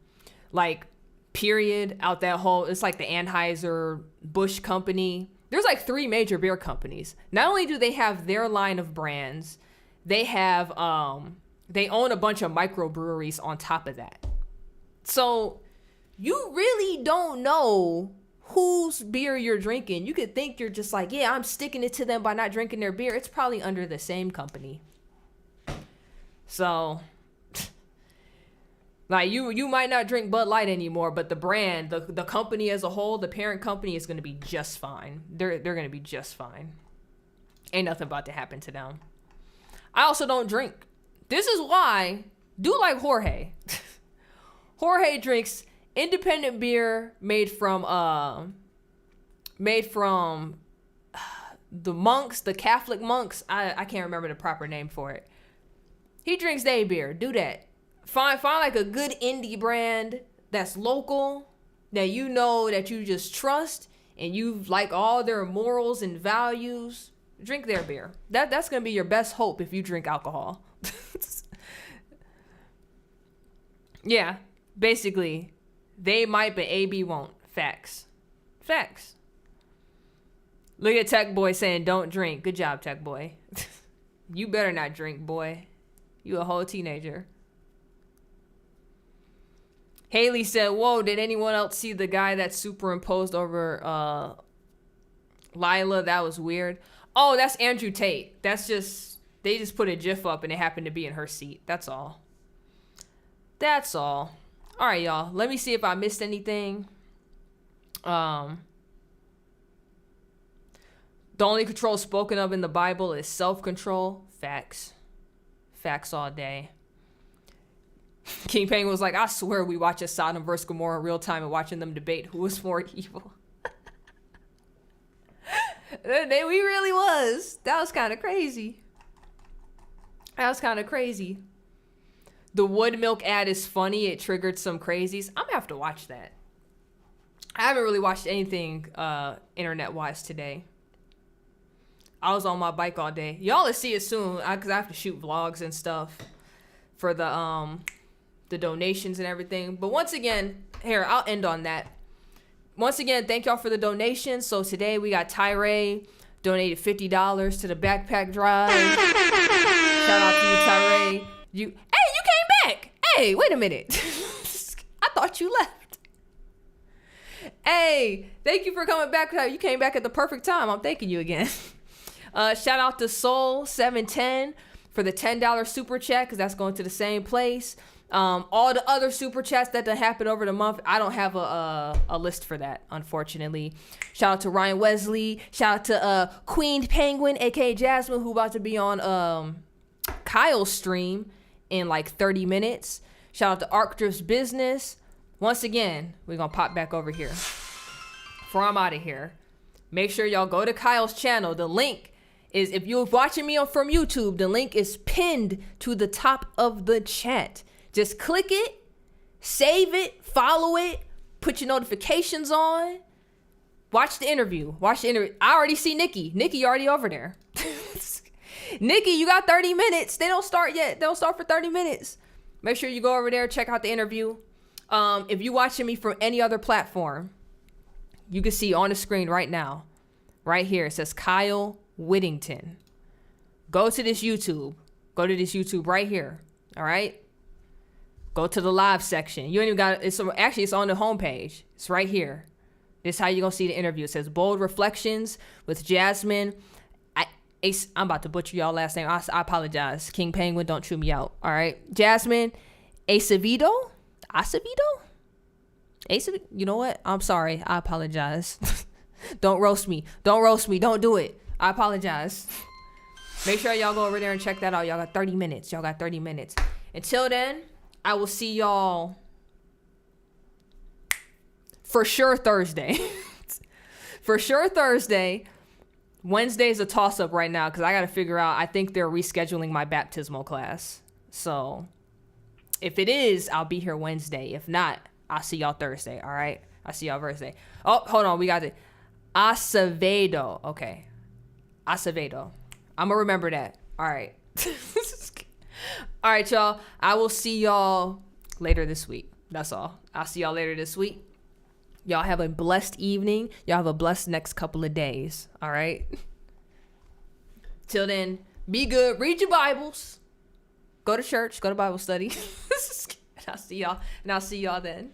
Like, period, out that whole, it's like the Anheuser-Busch company. There's like 3 major beer companies. Not only do they have their line of brands, they have, they own a bunch of microbreweries on top of that. So you really don't know whose beer you're drinking. You could think you're just like, yeah, I'm sticking it to them by not drinking their beer. It's probably under the same company. So, like, you might not drink Bud Light anymore, but the brand, the company as a whole, the parent company is going to be just fine. They're going to be just fine. Ain't nothing about to happen to them. I also don't drink. This is why, do like Jorge. Jorge drinks independent beer made from the monks, the Catholic monks. I can't remember the proper name for it. He drinks their beer. Do that. Find like a good indie brand that's local, that you know that you just trust, and you like all their morals and values. Drink their beer. That's gonna be your best hope if you drink alcohol. Yeah, basically, they might, but AB won't. Facts. Facts. Look at Tech Boy saying, don't drink. Good job, Tech Boy. You better not drink, boy. You a whole teenager. Haley said, whoa, did anyone else see the guy that superimposed over LILA? That was weird. Oh, that's Andrew Tate. That's just, they just put a GIF up and it happened to be in her seat. That's all. That's all. All right, y'all. Let me see if I missed anything. The only control spoken of in the Bible is self-control. Facts. Facts all day. King Penguin was like, I swear we watch a Sodom vs. Gomorrah in real time and watching them debate who was more evil. We really was. That was kind of crazy. That was kind of crazy. The Wood Milk ad is funny. It triggered some crazies. I'm gonna have to watch that. I haven't really watched anything internet-wise today. I was on my bike all day. Y'all will see it soon because I have to shoot vlogs and stuff for the donations and everything. But once again, here, I'll end on that. Once again, thank y'all for the donations. So today we got Tyree donated $50 to the backpack drive. Shout out to you, Tyree. You came back. Hey, wait a minute. I thought you left. Hey, thank you for coming back. You came back at the perfect time. I'm thanking you again. Shout out to Soul710 for the $10 super chat, because that's going to the same place. All the other super chats that done happened over the month, I don't have a list for that, unfortunately. Shout out to Ryan Wesley. Shout out to Queen Penguin, aka Jasmine, who about to be on Kyle's stream in like 30 minutes. Shout out to Arcdrift's Business. Once again, we're gonna pop back over here. Before I'm out of here, make sure y'all go to Kyle's channel. The link is, if you're watching me from YouTube, the link is pinned to the top of the chat. Just click it, save it, follow it, put your notifications on. Watch the interview. I already see Nikki. Nikki already over there. Nikki, you got 30 minutes. They don't start yet. They don't start for 30 minutes. Make sure you go over there, check out the interview. If you're watching me from any other platform, you can see on the screen right now, right here, it says Kyle Whittington. Go to this YouTube. Go to this YouTube right here. All right? Go to the live section. You ain't even got it's on the homepage. It's right here. This is how you're going to see the interview. It says Bold Reflections with Jasmine. I'm about to butcher y'all last name. I apologize. King Penguin, don't chew me out. All right. Jasmine Acevedo? You know what? I'm sorry. I apologize. Don't roast me. Don't do it. I apologize. Make sure y'all go over there and check that out. Y'all got 30 minutes. Until then, I will see y'all for sure Thursday. Wednesday is a toss-up right now because I got to figure out. I think they're rescheduling my baptismal class. So if it is, I'll be here Wednesday. If not, I'll see y'all Thursday. All right? I'll see y'all Thursday. Oh, hold on. We got it. Acevedo. Okay. Acevedo. I'm going to remember that. All right. All right, y'all. I will see y'all later this week. That's all. I'll see y'all later this week. Y'all have a blessed evening. Y'all have a blessed next couple of days. All right? Till then, be good. Read your Bibles. Go to church. Go to Bible study. And I'll see y'all then.